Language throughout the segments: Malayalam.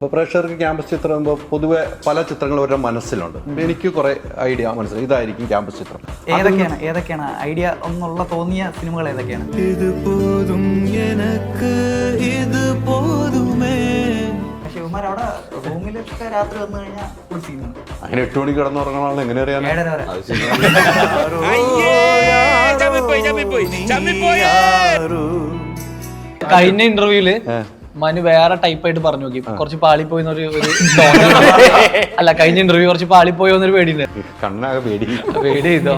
ഇപ്പോൾ പ്രേക്ഷകർക്ക് ക്യാമ്പസ് ചിത്രം പറയുമ്പോൾ പൊതുവെ പല ചിത്രങ്ങൾ അവരുടെ മനസ്സിലുണ്ട്. എനിക്ക് കുറെ ഐഡിയ മനസ്സിലായി, ഇതായിരിക്കും ക്യാമ്പസ് ചിത്രം. ഏതൊക്കെയാണ് ഐഡിയ ഒന്നുള്ള തോന്നിയ സിനിമകൾ ഏതൊക്കെയാണ്? ശിവകുമാർ അവിടെ റൂമിലൊക്കെ രാത്രി വന്നു കഴിഞ്ഞാൽ അങ്ങനെ 8 മണിക്ക് കിടന്നുറങ്ങണമെന്ന് എങ്ങനെ അറിയാൻ? കഴിഞ്ഞ ഇന്റർവ്യൂല് മനു വേറെ ടൈപ്പായിട്ട് പറഞ്ഞു നോക്കി, കുറച്ച് പാളിപ്പോയിന്നൊരു അല്ല, കഴിഞ്ഞ ഇന്റർവ്യൂ കുറച്ച് പാളിപ്പോയോന്നൊരു പേടിയുണ്ട്. കണ്ണാകെ പേടി ചെയ്തോ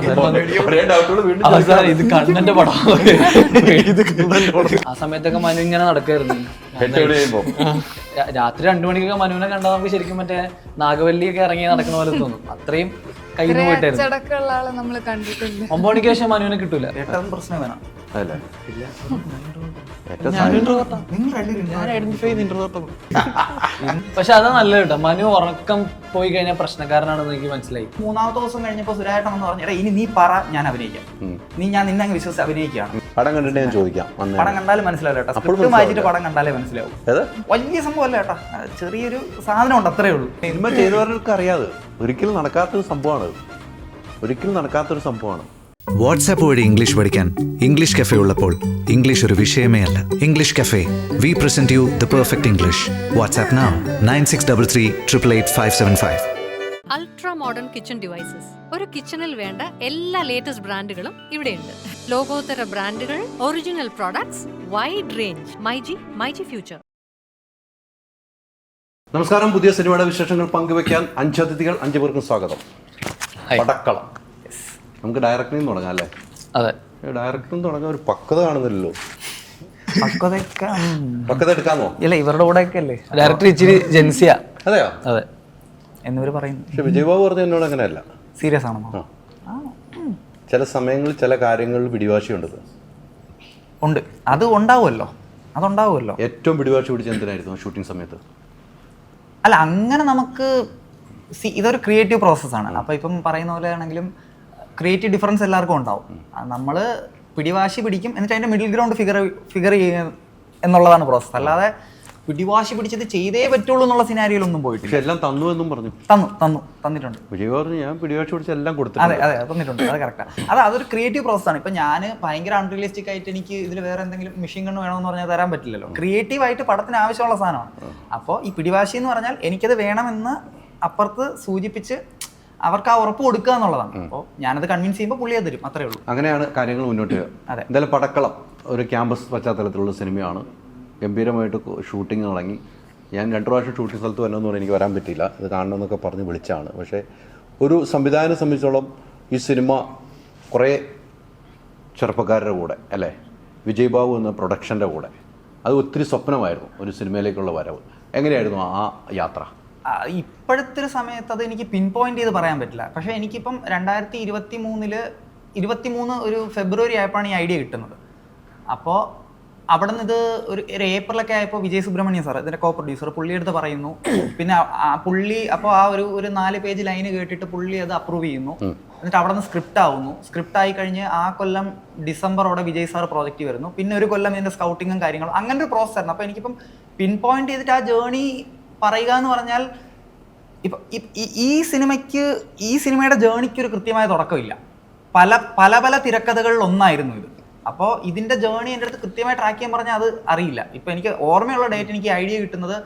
ഇത് കണ്ണന്റെ പടം. ആ സമയത്തൊക്കെ മനു ഇങ്ങനെ നടക്കായിരുന്നു. രാത്രി 2 മണിക്കൊക്കെ മനുവിനെ കണ്ടാൽ നമുക്ക് ശരിക്കും മറ്റേ നാഗവല്ലിയൊക്കെ ഇറങ്ങി നടക്കുന്ന പോലെ തോന്നും. അത്രയും കയ്യിൽ നിന്ന് പോയിട്ടായിരുന്നു. 9 മണിക്ക് ശേഷം മനുവിനെ കിട്ടൂല. പ്രശ്നം വേണം. പക്ഷെ അതാ നല്ലത് കേട്ടോ. മനു ഉറക്കം പോയി കഴിഞ്ഞാൽ പ്രശ്നക്കാരനാണെന്ന് എനിക്ക് മനസ്സിലായി. 3-ാമത്തെ ദിവസം കഴിഞ്ഞപ്പോ സുരാട്ടൻ എന്ന് പറഞ്ഞു, ഇനി നീ പറ, ഞാൻ അഭിനയിക്കാം. ഞാൻ നിന്നെ അങ്ങ് വിശ്വസിച്ച് അഭിനയിക്കുകയാണ്. പടം കണ്ടിട്ട് ഞാൻ ചോദിക്കാം. പടം കണ്ടാലും മനസ്സിലാവില്ല കേട്ടോ. സ്ക്രിപ്റ്റ് വായിച്ചിട്ട് പടം കണ്ടാലേ മനസ്സിലാവും. വലിയ സംഭവം അല്ല കേട്ടോ, ചെറിയൊരു സാധനം ഉണ്ട്, അത്രേ ഉള്ളൂ. സിനിമ ചെയ്തവർക്ക് അറിയാതെ ഒരിക്കലും നടക്കാത്തൊരു സംഭവമാണ്. വാട്സാപ്പ് വഴി ഇംഗ്ലീഷ് പഠിക്കാൻ ഇംഗ്ലീഷ് കഫേ ഉള്ളപ്പോൾ ഇംഗ്ലീഷ് ഒരു വിഷയമേ അല്ല. English cafe, we present you the perfect English. WhatsApp now 9633888575. Ultra modern kitchen devices. ഒരു കിച്ചണിൽ വേണ്ട എല്ലാ ലേറ്റസ്റ്റ് ബ്രാൻഡുകളും ഇവിടെയുണ്ട്. ലോകോത്തര ബ്രാൻഡുകൾ, original products, wide range. MyG future. നമസ്കാരം. പുതിയ സിനിമയുടെ വിശേഷങ്ങൾ പങ്കുവെക്കാൻ 5 അതിഥികൾ, 5 പേർക്കും സ്വാഗതം. പടക്കളം. നമുക്ക് ഡയറക്ടറിൽ തുടങ്ങാം അല്ലേ? അതെ, ഡയറക്ടറിൽ തുടങ്ങാൻ ഒരു പക്വത കാണുന്നില്ലല്ലോ. പക്വത എടുക്കാമോ? ഇല്ല, ഇവരുടെ കൂടെ ഒക്കെ അല്ലേ ഡയറക്ടർ ഇച്ചിരി ജെൻസിയാ. അതെയോ? അതെ എന്നിവര് പറയുന്നു. പക്ഷെ വിജയബാബു പറഞ്ഞ എന്നോട് അങ്ങനെയല്ല. സീരിയസ് ആണോ? ചില സമയങ്ങളിൽ ചില കാര്യങ്ങളിൽ പിടിവാശിയുണ്ട്. അത് ഉണ്ടാവുമല്ലോ. ഏറ്റവും പിടിവാശി പിടിച്ച എന്തിനായിരുന്നു ഷൂട്ടിംഗ് സമയത്ത്? അല്ല, അങ്ങനെ നമുക്ക് ഇതൊരു ക്രിയേറ്റീവ് പ്രോസസ്സാണ്. അപ്പോൾ ഇപ്പം പറയുന്ന പോലെ ആണെങ്കിലും ക്രിയേറ്റീവ് ഡിഫറൻസ് എല്ലാവർക്കും ഉണ്ടാവും. നമ്മൾ പിടിവാശി പിടിക്കും, എന്നിട്ട് അതിൻ്റെ മിഡിൽ ഗ്രൗണ്ട് ഫിഗർ ചെയ്യുക എന്നുള്ളതാണ് പ്രോസസ്സ്. അല്ലാതെ പിടിവാശി പിടിച്ചത് ചെയ്തേ പറ്റുള്ളൂ എന്നുള്ള സിനാരിയോയിലൊന്നും പോയിട്ടില്ല. എല്ലാം തന്നു എന്നും പറഞ്ഞു. തന്നിട്ടുണ്ട്. വിജയ് പറഞ്ഞു ഞാൻ പിടിവാശി പിടിച്ച എല്ലാം കൊടുത്തു. അതെ, തന്നിട്ടുണ്ട്. അത് കറക്റ്റാണ്. അതൊരു ക്രിയേറ്റീവ് പ്രോസസ്സാണ്. ഇപ്പം ഞാൻ ഭയങ്കര അൺറിയലിസ്റ്റിക് ആയിട്ട് എനിക്ക് ഇതിൽ വേറെ എന്തെങ്കിലും മെഷീൻ ഗണ്ണ് വേണമെന്ന് പറഞ്ഞാൽ തരാൻ പറ്റില്ലല്ലോ. ക്രിയേറ്റീവായിട്ട് പടത്തിന് ആവശ്യമുള്ള സാധനമാണ്. അപ്പോൾ ഈ പിടിവാശി എന്ന് പറഞ്ഞാൽ എനിക്കത് വേണമെന്ന് അപ്പുറത്ത് സൂചിപ്പിച്ച് അവർക്ക് ആ ഉറപ്പ് കൊടുക്കുക എന്നുള്ളതാണ്. അപ്പോൾ ഞാനത് കൺവിൻസ് ചെയ്യുമ്പോൾ പുള്ളി അത് തരും, അത്രേ ഉള്ളൂ. അങ്ങനെയാണ് കാര്യങ്ങൾ മുന്നോട്ട് പോകുക. അതെ. എന്തായാലും പടക്കളം ഒരു ക്യാമ്പസ് പശ്ചാത്തലത്തിലുള്ള സിനിമയാണ്. ഗംഭീരമായിട്ട് ഷൂട്ടിങ് തുടങ്ങി. ഞാൻ 2 പ്രാവശ്യം ഷൂട്ടിംഗ് സ്ഥലത്ത് വരണമെന്ന് പറഞ്ഞാൽ എനിക്ക് വരാൻ പറ്റിയില്ല. ഇത് കാണണമെന്നൊക്കെ പറഞ്ഞ് വിളിച്ചാണ്. പക്ഷേ ഒരു സംവിധായകനെ സംബന്ധിച്ചോളം ഈ സിനിമ കുറേ ചെറുപ്പക്കാരുടെ കൂടെ അല്ലേ, വിജയ് ബാബു എന്ന പ്രൊഡക്ഷൻ്റെ കൂടെ, അത് ഒത്തിരി സ്വപ്നമായിരുന്നു ഒരു സിനിമയിലേക്കുള്ള വരവ്. എങ്ങനെയായിരുന്നു ആ യാത്ര? ഇപ്പോഴത്തെ ഒരു സമയത്ത് അത് എനിക്ക് പിൻ പോയിന്റ് ചെയ്ത് പറയാൻ പറ്റില്ല. പക്ഷേ എനിക്കിപ്പം 2023 ഒരു ഫെബ്രുവരി ആയപ്പോഴാണ് ഈ ഐഡിയ കിട്ടുന്നത്. അപ്പോൾ അവിടെ നിന്ന് ഇത് ഒരു ഏപ്രിലൊക്കെ ആയപ്പോൾ വിജയ് സുബ്രഹ്മണ്യം സാർ, ഇതിൻ്റെ കോ പ്രൊഡ്യൂസർ, പുള്ളിയെടുത്ത് പറയുന്നു. പിന്നെ പുള്ളി അപ്പോൾ ആ ഒരു 4 പേജ് ലൈന് കേട്ടിട്ട് പുള്ളി അത് അപ്രൂവ് ചെയ്യുന്നു. എന്നിട്ട് അവിടെ നിന്ന് സ്ക്രിപ്റ്റ് ആവുന്നു. സ്ക്രിപ്റ്റ് ആയി കഴിഞ്ഞ് ആ കൊല്ലം ഡിസംബറോടെ വിജയ് സാർ പ്രോജക്റ്റ് വരുന്നു. പിന്നെ ഒരു കൊല്ലം ഇതിൻ്റെ സ്കൗട്ടിങ്ങും കാര്യങ്ങളും, അങ്ങനെ ഒരു പ്രോസസ് ആയിരുന്നു. അപ്പോൾ എനിക്കിപ്പം പിൻ പോയിന്റ് ചെയ്തിട്ട് ആ ജേണി പറയുക എന്ന് പറഞ്ഞാൽ, ഇപ്പം ഈ സിനിമയുടെ ജേണിക്ക് ഒരു കൃത്യമായ തുടക്കമില്ല. പല തിരക്കഥകളിൽ ഒന്നായിരുന്നു ഇത്. അപ്പോൾ ഇതിൻ്റെ ജേണി എൻ്റെ അടുത്ത് കൃത്യമായി ട്രാക്ക് ചെയ്യാൻ പറഞ്ഞാൽ അത് അറിയില്ല. ഇപ്പോൾ എനിക്ക് ഓർമ്മയുള്ള ഡേറ്റ്, എനിക്ക് ഐഡിയ കിട്ടുന്നത്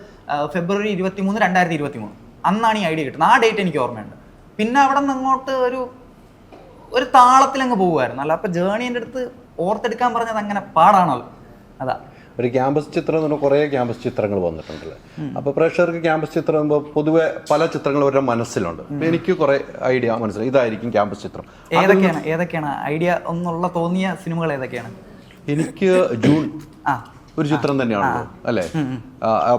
ഫെബ്രുവരി 23, 2023 അന്നാണ് ഈ ഐഡിയ കിട്ടുന്നത്. ആ ഡേറ്റ് എനിക്ക് ഓർമ്മയുണ്ട്. പിന്നെ അവിടെ നിന്ന് അങ്ങോട്ട് ഒരു താളത്തിലങ്ങ് പോകുമായിരുന്നു. അല്ല, അപ്പോൾ ജേണി എൻ്റെ അടുത്ത് ഓർത്തെടുക്കാൻ പറഞ്ഞത് അങ്ങനെ പാടാണല്ലോ. അതാ ഒരു ക്യാമ്പസ് ചിത്രം എന്ന് പറഞ്ഞാൽ കുറേ ക്യാമ്പസ് ചിത്രങ്ങൾ വന്നിട്ടുണ്ടല്ലേ. അപ്പോൾ പ്രേക്ഷകർക്ക് ക്യാമ്പസ് ചിത്രം പറയുമ്പോൾ പൊതുവെ പല ചിത്രങ്ങൾ അവരുടെ മനസ്സിലുണ്ട്. എനിക്ക് കുറെ ഐഡിയ മനസ്സിലായി, ഇതായിരിക്കും ക്യാമ്പസ് ചിത്രം. ഏതൊക്കെയാണ് ഐഡിയ ഒന്നുള്ള തോന്നിയ സിനിമകൾ ഏതൊക്കെയാണ്? എനിക്ക് ജൂൺ ഒരു ചിത്രം തന്നെയാണല്ലോ അല്ലേ.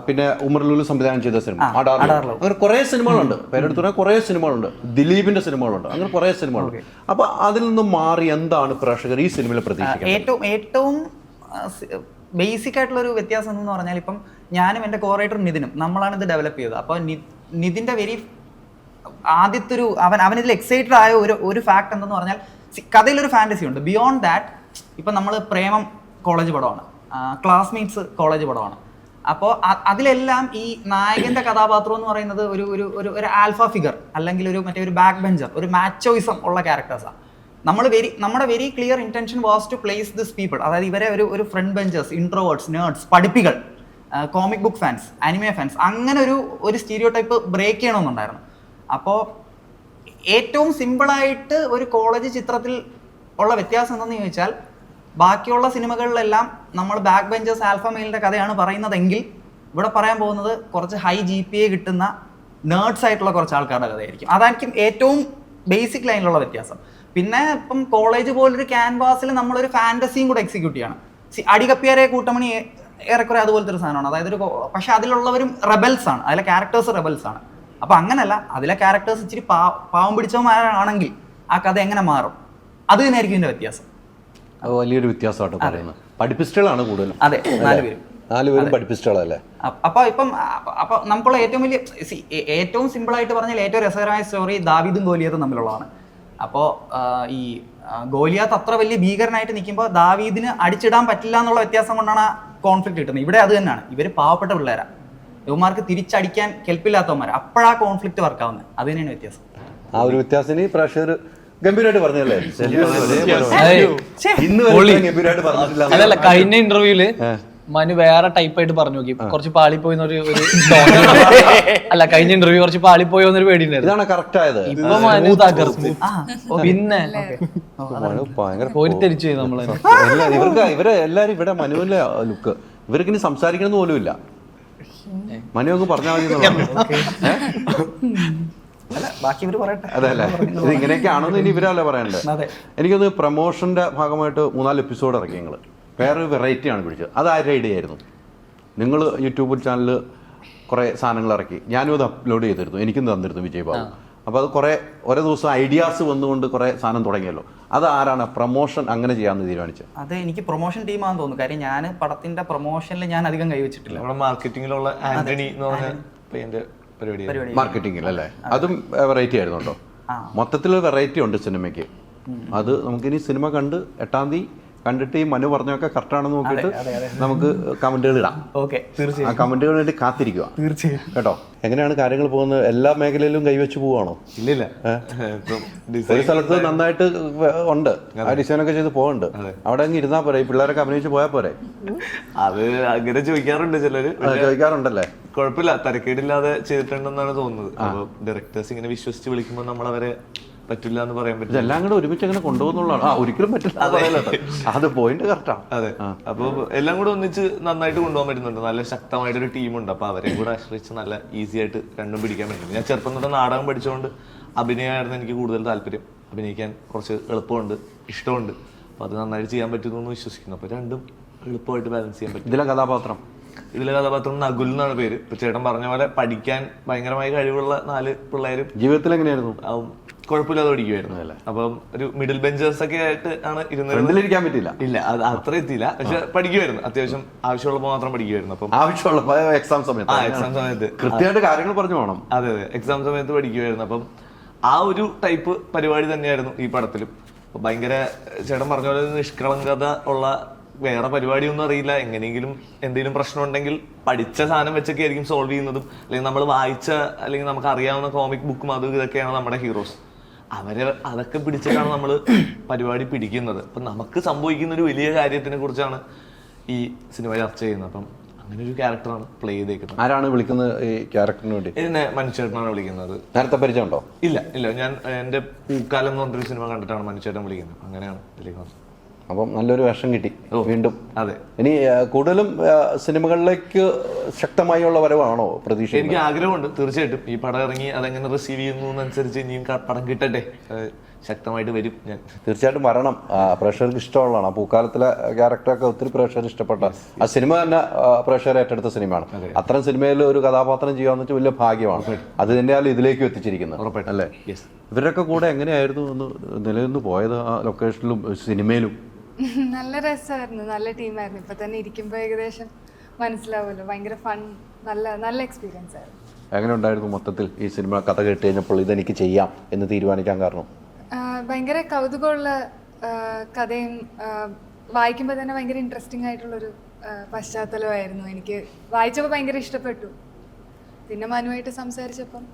പിന്നെ ഉമർ ലുലു സംവിധാനം ചെയ്ത സിനിമ അടാർലോ. അങ്ങനെ കുറേ സിനിമകളുണ്ട്. പേരെടുത്ത് പറഞ്ഞാൽ കുറേ സിനിമകളുണ്ട്. ദിലീപിന്റെ സിനിമകളുണ്ട്. അങ്ങനെ കുറേ സിനിമകളുണ്ട്. അപ്പൊ അതിൽ നിന്നും മാറി എന്താണ് പ്രേക്ഷകർ ഈ സിനിമയിൽ പ്രതീക്ഷിക്കുന്നത്? ഏറ്റവും ബേസിക് ആയിട്ടുള്ളൊരു വ്യത്യാസം എന്ന് പറഞ്ഞാൽ, ഇപ്പം ഞാനും എൻ്റെ കോറൈറ്റർ നിതിനും നമ്മളാണ് ഇത് ഡെവലപ്പ് ചെയ്തത്. അപ്പോൾ നിതിൻ്റെ ആദ്യത്തെ അവനിതിൽ എക്സൈറ്റഡ് ആയ ഒരു ഫാക്ട് എന്തെന്ന് പറഞ്ഞാൽ, കഥയിലൊരു ഫാൻറ്റസി ഉണ്ട്. ബിയോണ്ട് ദാറ്റ് ഇപ്പം നമ്മൾ പ്രേമം കോളേജ് പടമാണ്, ക്ലാസ്മേറ്റ്സ് കോളേജ് പടമാണ്, അപ്പോൾ അതിലെല്ലാം ഈ നായകന്റെ കഥാപാത്രം എന്ന് പറയുന്നത് ഒരു ഒരു ഒരു ഒരു ആൽഫ ഫിഗർ അല്ലെങ്കിൽ ഒരു ബാക്ക് ബെഞ്ചർ, ഒരു മാച്ചോയിസം ഉള്ള ക്യാരക്ടേഴ്സാണ്. നമ്മുടെ very clear intention was to place this people, അതായത് ഇവരെ ഒരു ഫ്രണ്ട് ബെഞ്ചേഴ്സ്, ഇൻട്രോവേർട്സ്, നേർഡ്സ്, പഠിപ്പികൾ, comic book fans, anime fans, അങ്ങനെ ഒരു സ്റ്റീരിയോ ടൈപ്പ് ബ്രേക്ക് ചെയ്യണമെന്നുണ്ടായിരുന്നു. അപ്പോൾ ഏറ്റവും സിമ്പിളായിട്ട് ഒരു കോളേജ് ചിത്രത്തിൽ ഉള്ള വ്യത്യാസം എന്തെന്ന് ചോദിച്ചാൽ, ബാക്കിയുള്ള സിനിമകളിലെല്ലാം നമ്മൾ ബാക്ക് ബെഞ്ചേഴ്സ് ആൽഫ മെയിലിൻ്റെ കഥയാണ് പറയുന്നതെങ്കിൽ ഇവിടെ പറയാൻ പോകുന്നത് കുറച്ച് ഹൈ GPA കിട്ടുന്ന നേർഡ്സ് ആയിട്ടുള്ള കുറച്ച് ആൾക്കാരുടെ കഥയായിരിക്കും. അതായിരിക്കും ഏറ്റവും ബേസിക് ലൈനിലുള്ള വ്യത്യാസം. പിന്നെ ഇപ്പം കോളേജ് പോലൊരു ക്യാൻവാസിൽ നമ്മളൊരു ഫാൻറ്റസിയും കൂടെ എക്സിക്യൂട്ട് ചെയ്യണം. അടികപ്പിയാരെ കൂട്ടമണി ഏറെക്കുറെ അതുപോലത്തെ ഒരു സാധനമാണ്. അതായത് പക്ഷെ അതിലുള്ളവരും റെബൽസ് ആണ്, അതിലെ ക്യാരക്ടേഴ്സ് റെബൽസ് ആണ്. അപ്പൊ അങ്ങനല്ല, അതിലെ ക്യാരക്ടേഴ്സ് ഇച്ചിരി പാവം പിടിച്ചവന്മാരാണെങ്കിൽ ആ കഥ എങ്ങനെ മാറും, അത് തന്നെയായിരിക്കും ഇതിന്റെ വ്യത്യാസം. അത് വലിയൊരു വ്യത്യാസമായിട്ട് പറയുന്നത്. പഠിപ്പിസ്റ്റുകളാണ് കൂടുതലും. അതെ, 4 പേരും. 4 പേരും പഠിപ്പിസ്റ്റുകളല്ലേ. അപ്പൊ നമുക്കുള്ള ഏറ്റവും സിമ്പിൾ ആയിട്ട് പറഞ്ഞാൽ ഏറ്റവും രസകരമായ സ്റ്റോറി ദാവീദും ഗോലിയാത്തും തമ്മിലുള്ളതാണ്. അപ്പോൾ ഈ ഗോലിയാത്ത് അത്ര വലിയ ഭീകരനായിട്ട് നിൽക്കുമ്പോൾ ദാവീദിന് അടിച്ചിടാൻ പറ്റില്ല എന്നുള്ള വ്യത്യാസം കൊണ്ടാണ് ആ കോൺഫ്ലിക്ട് കിട്ടുന്നത്. ഇവിടെ അത് തന്നെയാണ്, ഇവർ പാവപ്പെട്ട പിള്ളേരാണ്, ഇവന്മാർക്ക് തിരിച്ചടിക്കാൻ കെൽപ്പില്ലാത്തവന്മാർ, അപ്പോഴാ കോൺഫ്ലിക്ട് വർക്കാവുന്നത്. അത് തന്നെയാണ് വ്യത്യാസം. ആ ഒരു വ്യത്യാസത്തിന് പ്രഷർ ഗംഭീരമായിട്ട് പറഞ്ഞല്ലേ. ഇന്ന് ഗംഭീരമായിട്ട് പറഞ്ഞിട്ടില്ല. അതല്ല, കഴിഞ്ഞ ഇന്റർവ്യൂല് മനു വേറെ ടൈപ്പ് ആയിട്ട് പറഞ്ഞു നോക്കി, കുറച്ച് പാളിപ്പോയി അല്ല, കഴിഞ്ഞ ഇന്റർവ്യൂ കുറച്ച് പാളിപ്പോയി എന്നൊരു പേടി ഉണ്ടായിരുന്നു. ഇതാണ് കറക്റ്റ് ആയത്. ഇപ്പൊ മനു തകർന്നു. പിന്നെ പോരിത്തെരിച്ചു നമ്മള്. ഇവരെ എല്ലാരും ഇവിടെ മനുവിന്റെ ലുക്ക്, ഇവർക്ക് ഇനി സംസാരിക്കണമെന്ന് പോലും ഇല്ല. മനു അങ്ങ് പറഞ്ഞാൽ മതി. അതെ അല്ലേ, ഇത് ഇങ്ങനെയൊക്കെയാണോന്ന് ഇനി ഇവരല്ലേ പറയണ്ടേ. എനിക്കൊന്ന് പ്രമോഷന്റെ ഭാഗമായിട്ട് 4 എപ്പിസോഡ് ഇറക്കി നിങ്ങൾ. വേറൊരു വെറൈറ്റിയാണ് പിടിച്ചത്. അത് ആരുടെ ഐഡിയ ആയിരുന്നു? നിങ്ങൾ യൂട്യൂബ് ചാനലിൽ കുറേ സാധനങ്ങൾ ഇറക്കി, ഞാനും അത് അപ്ലോഡ് ചെയ്തിരുന്നു, എനിക്കും തന്നിരുന്നു വിജയ് ബാബു. അപ്പോൾ അത് കുറേ ഓരോ ദിവസം ഐഡിയാസ് വന്നുകൊണ്ട് കുറേ സാധനം തുടങ്ങിയല്ലോ. അത് ആരാണ് പ്രൊമോഷൻ അങ്ങനെ ചെയ്യാമെന്ന് തീരുമാനിച്ചത്? അത് എനിക്ക് പ്രൊമോഷൻ ടീമാണെന്ന് തോന്നുന്നു. കാര്യം ഞാൻ പടത്തിന്റെ പ്രൊമോഷനിൽ ഞാൻ അധികം കൈവച്ചിട്ടില്ല. നമ്മുടെ മാർക്കറ്റിങ്ങിലുള്ള ആന്റണി എന്ന് പറഞ്ഞ പയ്യന്റെ പരിപാടി, മാർക്കറ്റിംഗിൽ അല്ലേ. അതും വെറൈറ്റി ആയിരുന്നു കേട്ടോ. മൊത്തത്തിൽ വെറൈറ്റി ഉണ്ട് സിനിമയ്ക്ക്. അത് നമുക്കിനി സിനിമ കണ്ട് 8-ാം തീയതി കണ്ടിട്ട് ഈ മനു പറഞ്ഞൊക്കെ കറക്റ്റാണെന്ന് നോക്കിയിട്ട് നമുക്ക് കമന്റുകൾ ഇടാം. ആ കമന്റുകൾ വേണ്ടി കാത്തിരിക്കുക കേട്ടോ. എങ്ങനെയാണ് കാര്യങ്ങൾ പോകുന്നത്? എല്ലാ മേഖലയിലും കൈവച്ച് പോവാണോ? ഇല്ലില്ല, ഒരു സ്ഥലത്ത് നന്നായിട്ട് ഉണ്ട്, ആ ഡിസൈനൊക്കെ ചെയ്ത് പോകുന്നുണ്ട്. അവിടെ അങ്ങ് ഇരുന്നാ പോരെ, ഈ പിള്ളേരൊക്കെ അഭിനയിച്ച് പോയാൽ പോരെ? അത് അങ്ങനെ ചോദിക്കാറുണ്ട് ചിലര്. ചോദിക്കാറുണ്ടല്ലേ? കുഴപ്പമില്ല, തരക്കേടില്ലാതെ ചെയ്തിട്ടുണ്ടെന്നാണ് തോന്നുന്നത്. അപ്പൊ ഡയറക്ടേഴ്സ് ഇങ്ങനെ വിശ്വസിച്ച് വിളിക്കുമ്പോൾ നമ്മളവരെ പറ്റില്ല എന്ന് പറയാൻ പറ്റില്ല. ഇതെല്ലാം കൂടെ ഒരുമിച്ച് അങ്ങനെ കൊണ്ടുപോകുന്നുള്ളതാണ്. ഒരിക്കലും പറ്റില്ല, അത് പോയിന്റ് കറക്റ്റാണ്. അതെ, അപ്പൊ എല്ലാം കൂടെ ഒന്നിച്ച് നന്നായിട്ട് കൊണ്ടുപോകാൻ പറ്റുന്നുണ്ട്. നല്ല ശക്തമായിട്ടൊരു ടീമുണ്ട്. അപ്പൊ അവരെ കൂടെ ആശ്രയിച്ച് നല്ല ഈസി ആയിട്ട് രണ്ടും പിടിക്കാൻ പറ്റും. ഞാൻ ചെറുപ്പം തൊട്ട് നാടകം പഠിച്ചുകൊണ്ട് അഭിനയമായിരുന്നു എനിക്ക് കൂടുതൽ താല്പര്യം. അഭിനയിക്കാൻ കുറച്ച് എളുപ്പമുണ്ട്, ഇഷ്ടമുണ്ട്. അപ്പൊ അത് നന്നായിട്ട് ചെയ്യാൻ പറ്റുന്നു വിശ്വസിക്കുന്നു. അപ്പൊ രണ്ടും എളുപ്പമായിട്ട് ബാലൻസ് ചെയ്യാൻ പറ്റും. ഇതിലെ കഥാപാത്രം നകുൽ എന്നാണ് പേര്. ഇപ്പൊ ചേട്ടൻ പറഞ്ഞ പോലെ പഠിക്കാൻ ഭയങ്കരമായി കഴിവുള്ള 4 പിള്ളേരും. ജീവിതത്തിൽ എങ്ങനെയായിരുന്നു? കുഴപ്പമില്ലാതെ പഠിക്കുമായിരുന്നു. അപ്പം ഒരു മിഡിൽ ബെഞ്ചേഴ്സ് ഒക്കെ ആയിട്ട് ആണ് ഇരുന്നിരിക്കാൻ പറ്റില്ല. ഇല്ല, അത് അത്ര എത്തിയില്ല, പക്ഷെ പഠിക്കുമായിരുന്നു. അത്യാവശ്യം ആവശ്യമുള്ളപ്പോൾ മാത്രം പഠിക്കുമായിരുന്നു. അപ്പം ആവശ്യമുള്ള എക്സാം സമയത്ത് കൃത്യമായിട്ട് കാര്യങ്ങൾ പറഞ്ഞു പോകണം. അതെ അതെ, എക്സാം സമയത്ത് പഠിക്കുമായിരുന്നു. അപ്പം ആ ഒരു ടൈപ്പ് പരിപാടി തന്നെയായിരുന്നു ഈ പടത്തിലും. ഭയങ്കര ചേട്ടൻ പറഞ്ഞ പോലെ നിഷ്കളങ്കത ഉള്ള വേറെ പരിപാടിയൊന്നും അറിയില്ല. എങ്ങനെയെങ്കിലും എന്തെങ്കിലും പ്രശ്നം ഉണ്ടെങ്കിൽ പഠിച്ച സാധനം വെച്ചൊക്കെ ആയിരിക്കും സോൾവ് ചെയ്യുന്നതും. അല്ലെങ്കിൽ നമ്മൾ വായിച്ച അല്ലെങ്കിൽ നമുക്ക് അറിയാവുന്ന കോമിക് ബുക്കും അതും ഇതൊക്കെയാണ് നമ്മുടെ ഹീറോസ്. അവരെ അതൊക്കെ പിടിച്ചിട്ടാണ് നമ്മൾ പരിപാടി പിടിക്കുന്നത്. അപ്പം നമുക്ക് സംഭവിക്കുന്ന ഒരു വലിയ കാര്യത്തിനെ കുറിച്ചാണ് ഈ സിനിമ ചർച്ച ചെയ്യുന്നത്. അപ്പം അങ്ങനെ ഒരു ക്യാരക്ടറാണ് പ്ലേ ചെയ്തേക്കുന്നത്. ആരാണ് വിളിക്കുന്നത് ഈ ക്യാരക്ടറിന് വേണ്ടി? എന്നെ മനുഷ്യേട്ടനാണ് വിളിക്കുന്നത്. നേരത്തെ പരിചയമുണ്ടോ? ഇല്ല ഇല്ല, ഞാൻ എൻ്റെ പൂക്കാലം എന്ന് പറഞ്ഞൊരു സിനിമ കണ്ടിട്ടാണ് മനുഷ്യേട്ടൻ വിളിക്കുന്നത്. അങ്ങനെയാണ് ഇതിലേക്ക് വന്നത്. അപ്പം നല്ലൊരു വേഷം കിട്ടി വീണ്ടും. അതെ, ഇനി കൂടുതലും സിനിമകളിലേക്ക് ശക്തമായുള്ള വരവാണോ പ്രതീക്ഷ? എനിക്ക് ആഗ്രഹമുണ്ട് തീർച്ചയായിട്ടും. ഈ പടം ഇറങ്ങി അതെങ്ങനെ റിസീവ് ചെയ്യുന്നതനുസരിച്ച് ഇനിയും പടം കിട്ടട്ടെ, ശക്തമായിട്ട് വരും. ഞാൻ തീർച്ചയായിട്ടും വരണം. പ്രേക്ഷകർക്ക് ഇഷ്ടമുള്ളതാണ്. ആ പൂക്കാലത്തിലെ ക്യാരക്ടറൊക്കെ ഒത്തിരി പ്രേക്ഷകർ ഇഷ്ടപ്പെട്ട ആ സിനിമ തന്നെ പ്രേക്ഷകർ ഏറ്റെടുത്ത സിനിമയാണ്. അത്തരം സിനിമയിൽ ഒരു കഥാപാത്രം ചെയ്യാന്ന് വെച്ചാൽ വലിയ ഭാഗ്യമാണ്. അത് തന്നെയാണ് ഇതിലേക്ക് എത്തിച്ചിരിക്കുന്നത് അല്ലേ? ഇവരൊക്കെ കൂടെ എങ്ങനെയായിരുന്നു ഒന്ന് നിലനിന്ന് പോയത് ആ ലൊക്കേഷനിലും സിനിമയിലും? നല്ല രസമായിരുന്നു, നല്ല ടീമായിരുന്നു. ഇപ്പൊ തന്നെ ഇരിക്കുമ്പോൾ ഏകദേശം മനസ്സിലാവുമല്ലോ. ഭയങ്കര ഫൺ, നല്ല എക്സ്പീരിയൻസ് ആയിരുന്നു. എങ്ങനെ ഉണ്ടായിരുന്നു മൊത്തത്തിൽ ഈ സിനിമ കഥ കേട്ട് കഴിഞ്ഞപ്പോൾ ഇതെനിക്ക് ചെയ്യാം എന്ന് തീരുമാനിക്കാൻ കാരണം? ഭയങ്കര കൗതുകമുള്ള കഥയും വായിക്കുമ്പോൾ തന്നെ ഭയങ്കര ഇൻട്രസ്റ്റിംഗ് ആയിട്ടുള്ളൊരു പശ്ചാത്തലമായിരുന്നു. എനിക്ക് വായിച്ചപ്പോൾ ഭയങ്കര ഇഷ്ടപ്പെട്ടു. പിന്നെ മനുവായിട്ട് സംസാരിച്ചപ്പം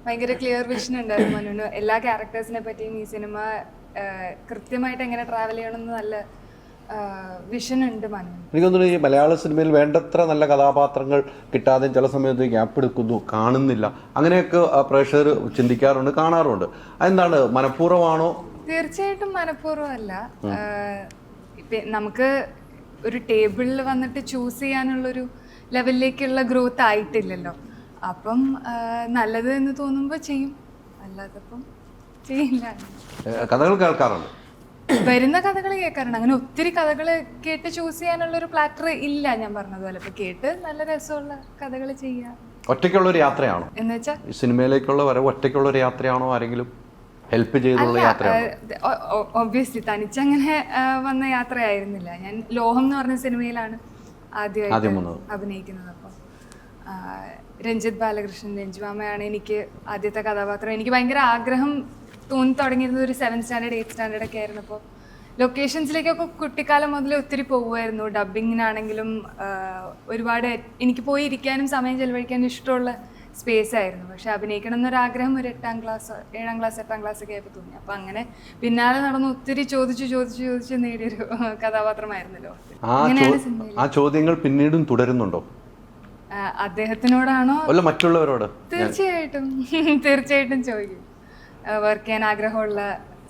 ഭയങ്കര ക്ലിയർ വിഷൻ ഉണ്ടായിരുന്നു മനുവിന്. എല്ലാ ക്യാരക്ടേഴ്സിനെ പറ്റിയും ഈ സിനിമ കൃത്യമായിട്ട് എങ്ങനെ ട്രാവൽ ചെയ്യണമെന്ന് നല്ല വിഷൻ ഉണ്ട് മനു. എനിക്ക് തോന്നുന്നു ഈ മലയാള സിനിമയിൽ വേണ്ടത്ര നല്ല കഥാപാത്രങ്ങൾ കിട്ടാതെ ചില സമയത്ത് ഗ്യാപ്പ് എടുക്കുന്നു, കാണുന്നില്ല, അങ്ങനെയൊക്കെ പ്രേക്ഷകർ ചിന്തിക്കാറുണ്ട്, കാണാറുണ്ട്. അതെന്താണ്, മനഃപൂർവ്വമാണോ? തീർച്ചയായിട്ടും മനഃപൂർവ്വമല്ല. നമുക്ക് ഒരു ടേബിളിൽ വന്നിട്ട് ചൂസ് ചെയ്യാനുള്ളൊരു ലെവലിലേക്കുള്ള ഗ്രോത്ത് ആയിട്ടില്ലല്ലോ. അപ്പം നല്ലത് എന്ന് തോന്നുമ്പോൾ ചെയ്യും, അല്ലാത്തപ്പം ചെയ്യില്ല. കഥകൾ കേൾക്കാറുണ്ട്, വരുന്ന കഥകൾ കേൾക്കാറുണ്ട്. അങ്ങനെ ഒത്തിരി കഥകൾ കേട്ട് ചൂസ് ചെയ്യാനുള്ളൊരു പ്ലാറ്റർ ഇല്ല, ഞാൻ പറഞ്ഞതുപോലെ. ഇപ്പൊ കേട്ട് നല്ല രസമുള്ള കഥകൾ ചെയ്യുക. ഒറ്റയ്ക്കുള്ള ഒരു യാത്രയാണോ എന്ന് വെച്ചാൽ ഈ സിനിമയിലേക്കുള്ള വരവ്? ഒറ്റയ്ക്കുള്ള ഒരു യാത്രയാണോ, ആരെങ്കിലും ഹെൽപ്പ് ചെയ്തുള്ള യാത്രയാണോ? ഒബ്വിയസ്ലി തനിച്ചങ്ങനെ വന്ന യാത്രയായിരുന്നില്ല. ഞാൻ ലോഹം എന്ന് പറഞ്ഞ സിനിമയിലാണ് ആദ്യമായിട്ട് അഭിനയിക്കുന്നത്. അപ്പം രഞ്ജിത്ത് ബാലകൃഷ്ണൻ, രഞ്ജുമാമയാണ് എനിക്ക് ആദ്യത്തെ കഥാപാത്രം. എനിക്ക് ഭയങ്കര ആഗ്രഹം തോന്നി തുടങ്ങിയിരുന്നത് ഒരു 7th സ്റ്റാൻഡേർഡ് 8th സ്റ്റാൻഡേർഡ് ഒക്കെ ആയിരുന്നപ്പോൾ ലൊക്കേഷൻസിലേക്കൊക്കെ കുട്ടിക്കാലം മുതൽ ഒത്തിരി പോകുമായിരുന്നു. ഡബ്ബിങ്ങിനാണെങ്കിലും ഒരുപാട് എനിക്ക് പോയി ഇരിക്കാനും സമയം ചെലവഴിക്കാനും ഇഷ്ടമുള്ള സ്പേസ് ആയിരുന്നു. പക്ഷെ അഭിനയിക്കണം എന്നൊരാഗ്രഹം ഒരു 8ാം ക്ലാസ് 7ാം ക്ലാസ് 8ാം ക്ലാസ് ഒക്കെ ആയപ്പോൾ തോന്നി. അപ്പം അങ്ങനെ പിന്നാലെ നടന്ന് ഒത്തിരി ചോദിച്ച് നേടിയൊരു കഥാപാത്രമായിരുന്നല്ലോ. ആ ചോദ്യങ്ങൾ പിന്നീടും തുടരുന്നുണ്ടോ? അദ്ദേഹത്തിനോടാണോ അല്ല മറ്റുള്ളവരോട്? തീർച്ചയായിട്ടും ചോദിക്കും. വർക്ക് ചെയ്യാൻ ആഗ്രഹമുള്ള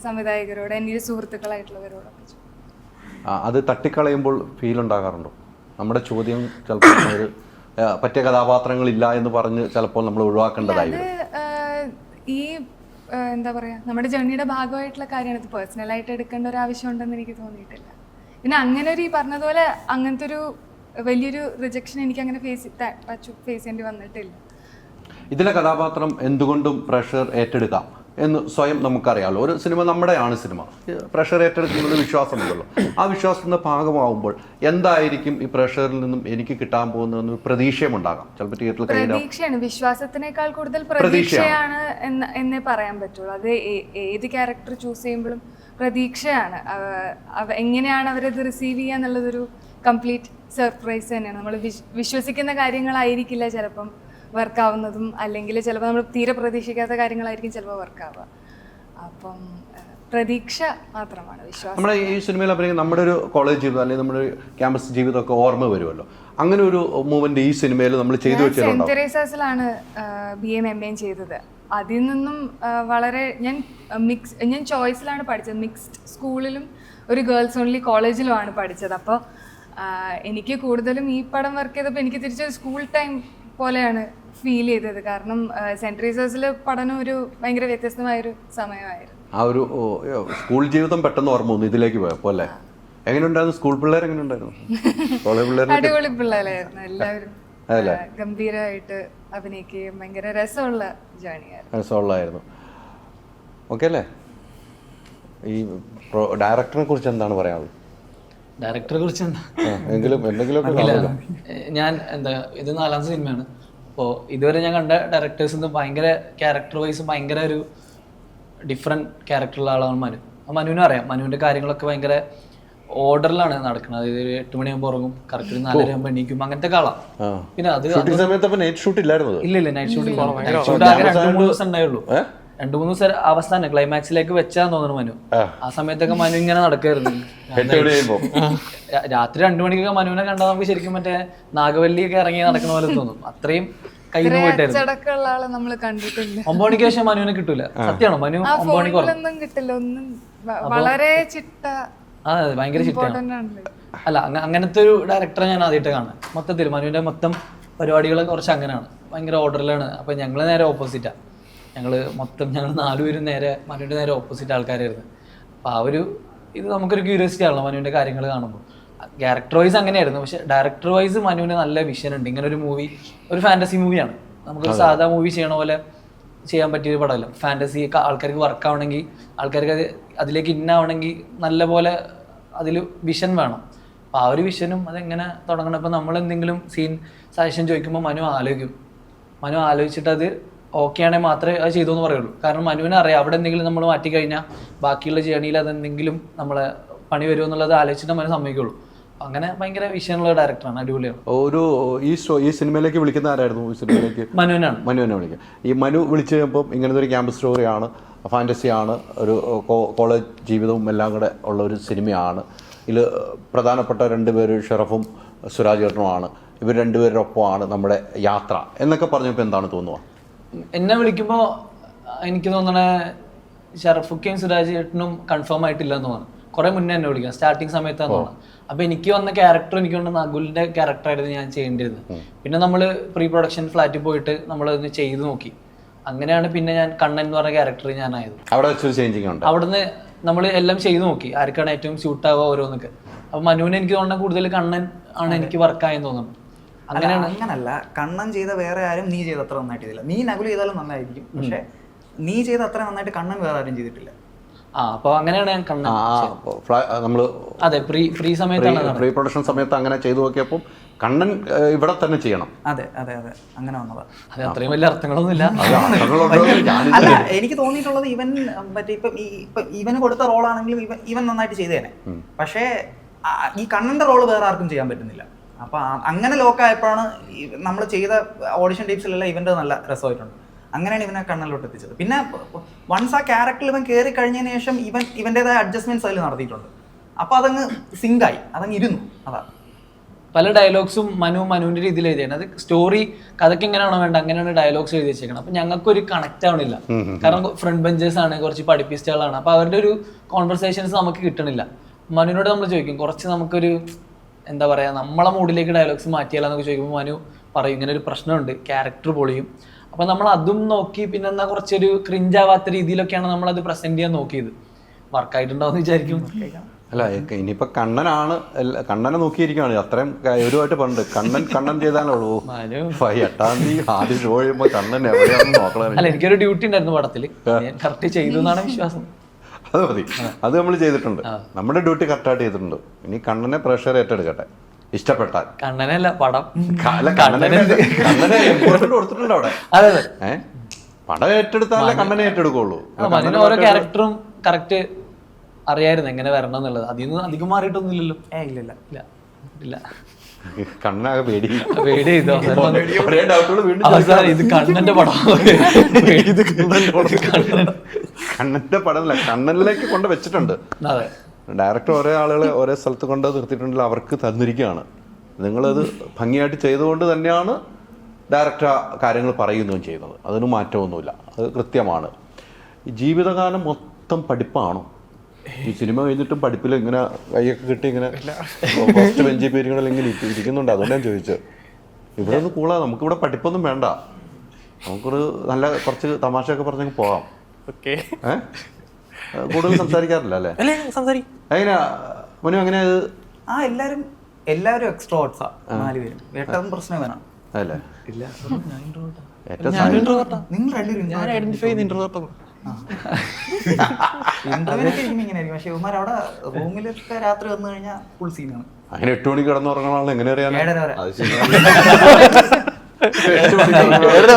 സംവിധായകരോട്, എൻ്റെ സുഹൃത്തുക്കളായിട്ടുള്ളവരോടൊക്കെ ചോദിക്കും. അത് തട്ടിക്കളയുമ്പോൾ ഫീൽ ഉണ്ടാകാറുണ്ടോ? നമ്മുടെ ചോദ്യം ചിലപ്പോൾ ഒരു പറ്റിയ കഥാപാത്രങ്ങളില്ല എന്ന് പറഞ്ഞ് ചിലപ്പോൾ നമ്മൾ ഒഴിവാക്കേണ്ടതായി വരും. ഈ എന്താ പറയുക, നമ്മുടെ ജേർണിയുടെ ഭാഗമായിട്ടുള്ള കാര്യമാണ്. ഇത് പേഴ്സണലായിട്ട് എടുക്കേണ്ട ഒരു ആവശ്യമുണ്ടെന്ന് എനിക്ക് തോന്നിയിട്ടില്ല. പിന്നെ അങ്ങനെ ഒരു ഈ പറഞ്ഞതുപോലെ അങ്ങനത്തെ ഒരു വലിയൊരു റിജക്ഷൻ എനിക്ക് അങ്ങനെ ഫേസ് ചെയ്യേണ്ടി വന്നിട്ടില്ല. ഇതിലെ കഥാപാത്രം എന്തുകൊണ്ടും പ്രഷർ ഏറ്റെടുക്കാം എന്ന് സ്വയം നമുക്കറിയാമല്ലോ. ഒരു സിനിമ നമ്മുടെയാണ് സിനിമ, പ്രഷർ ഏറ്റെടുക്കുന്നൊരു വിശ്വാസമുണ്ടല്ലോ. ആ വിശ്വാസത്തിൻ്റെ ഭാഗമാവുമ്പോൾ എന്തായിരിക്കും ഈ പ്രഷറിൽ നിന്നും എനിക്ക് കിട്ടാൻ പോകുന്നതെന്ന് പ്രതീക്ഷയും ഉണ്ടാകാം. ചിലപ്പോൾ തിയേറ്ററിൽ പ്രതീക്ഷയാണ്, വിശ്വാസത്തിനേക്കാൾ കൂടുതൽ പ്രതീക്ഷയാണ് എന്നേ പറയാൻ പറ്റുള്ളൂ. അത് ഏത് ക്യാരക്ടർ ചൂസ് ചെയ്യുമ്പോഴും പ്രതീക്ഷയാണ്. എങ്ങനെയാണ് അവരത് റിസീവ് ചെയ്യുക എന്നുള്ളതൊരു കംപ്ലീറ്റ് സർപ്രൈസ് തന്നെയാണ്. നമ്മൾ വിശ്വസിക്കുന്ന കാര്യങ്ങളായിരിക്കില്ല ചിലപ്പം വർക്കാവുന്നതും, അല്ലെങ്കിൽ ചിലപ്പോൾ നമ്മൾ തീരെ പ്രതീക്ഷിക്കാത്ത കാര്യങ്ങളായിരിക്കും ചിലപ്പോൾ വർക്കാവുക. അപ്പം പ്രതീക്ഷ മാത്രമാണ്, വിശ്വാസം. നമ്മുടെ ഈ സിനിമയിൽ അഭിനയിക്കുന്ന നമ്മുടെ ഒരു കോളേജ് ജീവിതം അല്ലെങ്കിൽ നമ്മുടെ ഒരു ക്യാമ്പസ് ജീവിതമൊക്കെ ഓർമ്മ വരുമല്ലോ. അങ്ങനെ ഒരു മൂവ്മെന്റ് ഈ സിനിമയിൽ നമ്മൾ ചെയ്തു വെച്ചിട്ടുണ്ടോ? സെന്റ് തെരേസാസിലാണ് BA MA ചെയ്തത്. അതിൽ നിന്നും വളരെ ഞാൻ ചോയ്സിലാണ് പഠിച്ചത്. മിക്സ്ഡ് സ്കൂളിലും ഒരു ഗേൾസ് ഓൺലി കോളേജിലുമാണ് പഠിച്ചത്. അപ്പോൾ എനിക്ക് കൂടുതലും ഈ പടം വർക്ക് ചെയ്തപ്പോൾ എനിക്ക് തിരിച്ചൊരു സ്കൂൾ ടൈം പോലെയാണ് ഫീൽ ചെയ്തത്. കാരണം സെന്റ് തെരേസാസിലെ പഠനം ഒരു ഭയങ്കര വ്യത്യസ്തമായൊരു സമയമായിരുന്നു. ആ ഒരു സ്കൂൾ ജീവിതം പെട്ടെന്ന് ഓർമ്മ വന്നു ഇതിലേക്ക് പോയപ്പോൾ അല്ലേ? എങ്ങനെയുണ്ടായിരുന്നു സ്കൂൾ പിള്ളേർ? എങ്ങനെയുണ്ടായിരുന്നു കോളേജ് പിള്ളേർ? അടിപൊളി പിള്ളേരായിരുന്നു എല്ലാവരും. ഗംഭീരമായിട്ട് അഭിനയിക്കുകയും ഭയങ്കര രസമുള്ള ജേണിയായിരുന്നു. രസമുള്ളായിരുന്നു. ഓക്കെ അല്ലേ? ഈ ഡയറക്ടറിനെ കുറിച്ച് എന്താണ് പറയാനുള്ളത്? ഡയറക്ടറെ കുറിച്ച് എന്താ, ഞാൻ എന്താ, ഇത് 4ാമത്തെ സിനിമയാണ്. അപ്പോൾ ഇതുവരെ ഞാൻ കണ്ട ഡയറക്ടേഴ്സ് ഭയങ്കര ക്യാരക്ടർ വൈസ് ഭയങ്കര ഒരു ഡിഫറെൻറ്റ് ക്യാരക്ടറുള്ള ആളാണ് മനു. മനുവിനും അറിയാം, മനുവിൻ്റെ കാര്യങ്ങളൊക്കെ ഭയങ്കര ഓർഡറിലാണ് നടക്കുന്നത്. അതായത് 8 മണിയാകുമ്പോൾ ഉറങ്ങും, കറക്റ്റ് 4:30 ആകുമ്പോൾ എണീക്കും, അങ്ങനത്തെ ആളാണ്. പിന്നെ അത് നൈറ്റ് ഷൂട്ട് ഇല്ലായിരുന്നു. ഇല്ല, നൈറ്റ് ഷൂട്ട് 2-3 ദിവസം ഉണ്ടായുള്ളൂ. 2-3 ദിവസം അവസാനം ക്ലൈമാക്സിലേക്ക് വെച്ചാന്ന് തോന്നുന്നു മനു. ആ സമയത്തൊക്കെ മനു ഇങ്ങനെ നടക്കായിരുന്നു. രാത്രി 2 മണിക്കൊക്കെ മനുവിനെ കണ്ടാൽ നമുക്ക് ശരിക്കും മറ്റേ നാഗവല്ലിയൊക്കെ ഇറങ്ങി നടക്കുന്ന പോലെ തോന്നും. അത്രയും കയ്യിൽ നിന്ന് പോയിട്ടായിരുന്നു. 9 മണിക്ക് ശേഷം മനുവിനെ കിട്ടൂല. സത്യമാണോ? മനു 9 മണിക്ക് കിട്ടില്ല, വളരെ ചിട്ട. അതെ, ഭയങ്കര ചിട്ടയാണ്. അല്ല, അങ്ങനത്തെ ഒരു ഡയറക്ടറെ ഞാൻ ആദ്യമായിട്ട് കാണാം. മൊത്തത്തിൽ മനുവിന്റെ മൊത്തം പരിപാടികളൊക്കെ കുറച്ച് അങ്ങനെയാണ്, ഭയങ്കര ഓർഡറിലാണ്. അപ്പൊ ഞങ്ങള് നേരെ ഓപ്പോസിറ്റാ. ഞങ്ങൾ 4 പേരും മനുവിൻ്റെ നേരെ ഓപ്പോസിറ്റ് ആൾക്കാരായിരുന്നു. അപ്പോൾ ആ ഒരു ഇത് നമുക്കൊരു ക്യൂരിയോസിറ്റി ആണല്ലോ മനുവിൻ്റെ കാര്യങ്ങൾ കാണുമ്പോൾ. ക്യാരക്ടർ വൈസ് അങ്ങനെയായിരുന്നു, പക്ഷേ ഡയറക്ടർ വൈസ് മനുവിന് നല്ല വിഷൻ ഉണ്ട്. ഇങ്ങനെ ഒരു മൂവി ഒരു ഫാൻറ്റസി മൂവിയാണ്. നമുക്കൊരു സാധാ മൂവി ചെയ്യണ പോലെ ചെയ്യാൻ പറ്റിയൊരു പടമല്ല. ഫാൻറ്റസി ആൾക്കാർക്ക് വർക്ക് ആവണമെങ്കിൽ, ആൾക്കാർക്ക് അതിലേക്ക് ഇന്നാവണമെങ്കിൽ നല്ല പോലെ അതിൽ വിഷൻ വേണം. അപ്പോൾ ആ ഒരു വിഷനും അതെങ്ങനെ തുടങ്ങണം. ഇപ്പോൾ നമ്മൾ എന്തെങ്കിലും സീൻ സജഷൻ ചോദിക്കുമ്പോൾ മനു ആലോചിച്ചിട്ട് അത് ഓക്കെ ആണെങ്കിൽ മാത്രമേ അത് ചെയ്തു എന്ന് പറയുള്ളൂ. കാരണം മനുവിനെ അറിയാം അവിടെ എന്തെങ്കിലും നമ്മൾ മാറ്റിക്കഴിഞ്ഞാൽ ബാക്കിയുള്ള ജേണിയിൽ അതെന്തെങ്കിലും നമ്മളെ പണി വരുമോ എന്നുള്ളത് ആലോചിച്ചിട്ട് മനു സമ്മതിക്കുള്ളൂ. അങ്ങനെ ഭയങ്കര വിഷയമുള്ള ഡയറക്ടറാണ്, അടിപൊളിയാണ്. ഈ സിനിമയിലേക്ക് വിളിക്കുന്ന ആരായിരുന്നു? ഈ സിനിമയിലേക്ക് മനുവിനെ വിളിക്കുക. ഈ മനു വിളിച്ചു കഴിയുമ്പോൾ ഇങ്ങനത്തെ ഒരു ക്യാമ്പസ് സ്റ്റോറിയാണ്, ഫാൻറ്റസിയാണ്, ഒരു കോളേജ് ജീവിതവും എല്ലാം കൂടെ ഉള്ള ഒരു സിനിമയാണ്. ഇതിൽ പ്രധാനപ്പെട്ട 2 പേര് ഷെറഫും സുരാജ് ചേട്ടനുമാണ്. ഇവർ 2 പേരുടെ ഒപ്പമാണ് നമ്മുടെ യാത്ര എന്നൊക്കെ പറഞ്ഞപ്പോൾ എന്താണ് തോന്നുക? എന്നെ വിളിക്കുമ്പോൾ എനിക്ക് തോന്നണേ ഷറഫുക്കയും സുരാജ് ചേട്ടനും കൺഫേം ആയിട്ടില്ല എന്ന് തോന്നുന്നു. കുറെ മുന്നേ എന്നെ വിളിക്കാം, സ്റ്റാർട്ടിങ് സമയത്താന്ന് തോന്നുന്നു. അപ്പൊ എനിക്ക് വന്ന ക്യാരക്ടർ എനിക്ക് കൊണ്ട് നകുലിന്റെ ക്യാരക്ടറായിരുന്നു ഞാൻ ചെയ്യേണ്ടിരുന്നത്. പിന്നെ നമ്മൾ പ്രീ പ്രൊഡക്ഷൻ ഫ്ലാറ്റിൽ പോയിട്ട് നമ്മളതൊന്ന് ചെയ്തു നോക്കി. അങ്ങനെയാണ് പിന്നെ ഞാൻ കണ്ണൻ എന്ന് പറഞ്ഞ ക്യാരക്ടർ ഞാനായത്. അവിടുന്ന് നമ്മൾ എല്ലാം ചെയ്തു നോക്കി, ആർക്കാണ് ഏറ്റവും സ്യൂട്ടാവുക ഓരോന്നൊക്കെ. അപ്പൊ മനുവിന് എനിക്ക് തോന്നുന്നത് കൂടുതൽ കണ്ണൻ ആണ് എനിക്ക് വർക്കായെന്ന് തോന്നുന്നു. അങ്ങനല്ല, കണ്ണൻ ചെയ്ത വേറെ ആരും നീ ചെയ്ത അത്ര നന്നായിട്ട് ചെയ്തില്ല. നീ നകുൽ ചെയ്താലും നന്നായിരിക്കും, പക്ഷെ നീ ചെയ്ത അത്ര നന്നായിട്ട് കണ്ണൻ വേറെ ആരും ചെയ്തിട്ടില്ല. അപ്പൊ അങ്ങനെയാണ് ഞാൻ കണ്ണൻ നമ്മള് അതെ പ്രീ സമയത്താണ്, പ്രീ പ്രൊഡക്ഷൻ സമയത്ത് അങ്ങനെ ചെയ്തു നോക്കിയപ്പോൾ കണ്ണൻ ഇവിടെ തന്നെ ചെയ്യണം. അതെ അതെ അതെ, അങ്ങനെ വന്നതാ. അത് അത്രയും വലിയ അർത്ഥങ്ങളൊന്നുമില്ല. അല്ല, എനിക്ക് തോന്നിയിട്ടുള്ളത് ഇവൻ മറ്റേ ഇപ്പൊ ഇവന് കൊടുത്ത റോളാണെങ്കിലും ഇവൻ നന്നായിട്ട് ചെയ്തേനെ. പക്ഷേ ഈ കണ്ണന്റെ റോള് വേറെ ആർക്കും ചെയ്യാൻ പറ്റുന്നില്ല. അപ്പൊ അങ്ങനെ ലോക്കായപ്പോഴാണ് നമ്മൾ ചെയ്ത ഓഡിഷൻ ടൈപ്സിലെല്ലാം ഇവന്റെ നല്ല രസമായിട്ടുണ്ട്. അങ്ങനെയാണ് ഇവനെ കണ്ണനിലോട്ട് എത്തിച്ചത്. പിന്നെ വൺസ് ആ ക്യാരക്ടറിൽ ഇവൻ കയറി കഴിഞ്ഞതിന് ശേഷം ഇവന്റേതായ അഡ്ജസ്റ്റ്മെന്റ്സ് അതിൽ നടത്തിയിട്ടുണ്ട്. അപ്പൊ അതങ്ങ് സിങ്കായി, അതങ്ങ് ഇരുന്നു. അതാ പല ഡയലോഗ്സും മനുവിന്റെ രീതിയിൽ എഴുതിയാണ്. അത് സ്റ്റോറി കഥയ്ക്ക് എങ്ങനെയാണോ വേണ്ട അങ്ങനെയാണ് ഡയലോഗ്സ് എഴുതി വെച്ചേക്കണം. അപ്പൊ ഞങ്ങൾക്കൊരു കണക്ട് ആവണില്ല. കാരണം ഫ്രണ്ട് ബെഞ്ചേഴ്സ് ആണ്, കുറച്ച് പഠിപ്പിസ്റ്റുകളാണ്. അപ്പൊ അവരുടെ ഒരു കോൺവെർസേഷൻസ് നമുക്ക് കിട്ടണില്ല. മനുവിനോട് നമ്മൾ ചോദിക്കും, കുറച്ച് നമുക്കൊരു എന്താ പറയാ, നമ്മളെ മൂഡിലേക്ക് ഡയലോഗ്സ് മാറ്റിയാലെന്നൊക്കെ ചോദിക്കുമ്പോൾ മനു പറയും ഇങ്ങനെ ഒരു പ്രശ്നമുണ്ട്, ക്യാരക്ടർ പൊളിയും. അപ്പൊ നമ്മൾ അതും നോക്കി പിന്നെ എന്നാ കുറച്ചൊരു ക്രിഞ്ചാവാത്ത രീതിയിലൊക്കെയാണ് നമ്മൾ അത് പ്രസന്റ് ചെയ്യാൻ നോക്കിയത്. വർക്കായിട്ടുണ്ടാവുമെന്ന് വിചാരിക്കും. അല്ല, ഇനിയിപ്പോ കണ്ണനെ നോക്കിയിരിക്കുകയാണ്. അത്രയും ഗൗരവമായിട്ട് പറഞ്ഞിട്ട് കണ്ണൻ ചെയ്താലുള്ളൂ. 8-ാം തീയതി ആദ്യം ഷോ ചെയ്യുമ്പോ കണ്ണൻ എവിടെയാണെന്ന് നോക്കണം. അല്ല, എനിക്കൊരു ഡ്യൂട്ടി ഉണ്ടായിരുന്നു പടത്തിൽ, കറക്റ്റ് ചെയ്തു എന്നാണ് വിശ്വാസം. അത് മതി, അത് നമ്മൾ ചെയ്തിട്ടുണ്ട്. നമ്മുടെ ഡ്യൂട്ടി കറക്റ്റായിട്ട് ചെയ്തിട്ടുണ്ട്. ഇനി കണ്ണനെ പ്രഷർ ഏറ്റെടുക്കട്ടെ, ഇഷ്ടപ്പെട്ടാൽ. കണ്ണനല്ല പടം, കണ്ണനെ കൊടുത്തിട്ടുണ്ട് അവിടെ. അതെ, പടം ഏറ്റെടുത്താലേ കണ്ണനെ ഏറ്റെടുക്കുള്ളൂ. ഓരോ ക്യാരക്ടറും കറക്റ്റ് അറിയായിരുന്നു എങ്ങനെ വരണം എന്നുള്ളത്. അതിൽ നിന്ന് അധികം മാറിയിട്ടൊന്നും ഇല്ലല്ലോ. ഇല്ല ഇല്ല ഇല്ല കണ്ണാകെ പേടി ചെയ്തോ. ഇത് കണ്ണന്റെ പടം, കണ്ണന്റെ പടമല്ല, കണ്ണനിലേക്ക് കൊണ്ട് വെച്ചിട്ടുണ്ട്. അതെ, ഡയറക്ടർ ഓരോ ആളുകളെ ഓരോ സ്ഥലത്ത് കൊണ്ട് നിർത്തിയിട്ടുണ്ടെങ്കിൽ അവർക്ക് തന്നിരിക്കുകയാണ്. നിങ്ങളത് ഭംഗിയായിട്ട് ചെയ്തുകൊണ്ട് തന്നെയാണ് ഡയറക്ടർ കാര്യങ്ങൾ പറയുകയും ചെയ്യുന്നത്. അതിന് മാറ്റമൊന്നുമില്ല, അത് കൃത്യമാണ്. ഈ ജീവിതകാലം മൊത്തം പഠിപ്പാണോ? ഈ സിനിമ കഴിഞ്ഞിട്ടും പഠിപ്പിൽ ഇങ്ങനെ കൈയൊക്കെ കിട്ടി ഇങ്ങനെ ഫസ്റ്റ് ബെഞ്ചി പേരുകളിൽ ഇങ്ങനെ ഇരിക്കുന്നുണ്ട്. അതുകൊണ്ട് ഞാൻ ചോദിച്ചത്. ഇവിടെ ഒന്ന് കൂളാ, നമുക്കിവിടെ പഠിപ്പൊന്നും വേണ്ട, നമുക്കൊരു നല്ല കുറച്ച് തമാശയൊക്കെ പറഞ്ഞങ്ങ് പോകാം. കൂടുതൽ സംസാരിക്കാറില്ല അല്ലേ? എങ്ങനെയാ മനു, എങ്ങനെയാ ഇത്? എല്ലാവരും എക്സ്ട്രോവേർട്സാ, 4 പേരും. ഏറ്റവും പ്രശ്നം വേണം അല്ലേ? നിങ്ങൾ ഇങ്ങനെയായിരിക്കും. പക്ഷെ ഇവന്മാർ അവിടെ റൂമിലൊക്കെ രാത്രി വന്നു കഴിഞ്ഞാൽ ഫുൾ സീനാണ്. അങ്ങനെ 8 മണിക്ക് കിടന്നുറങ്ങണമെന്ന് എങ്ങനെ അറിയാം? 7:30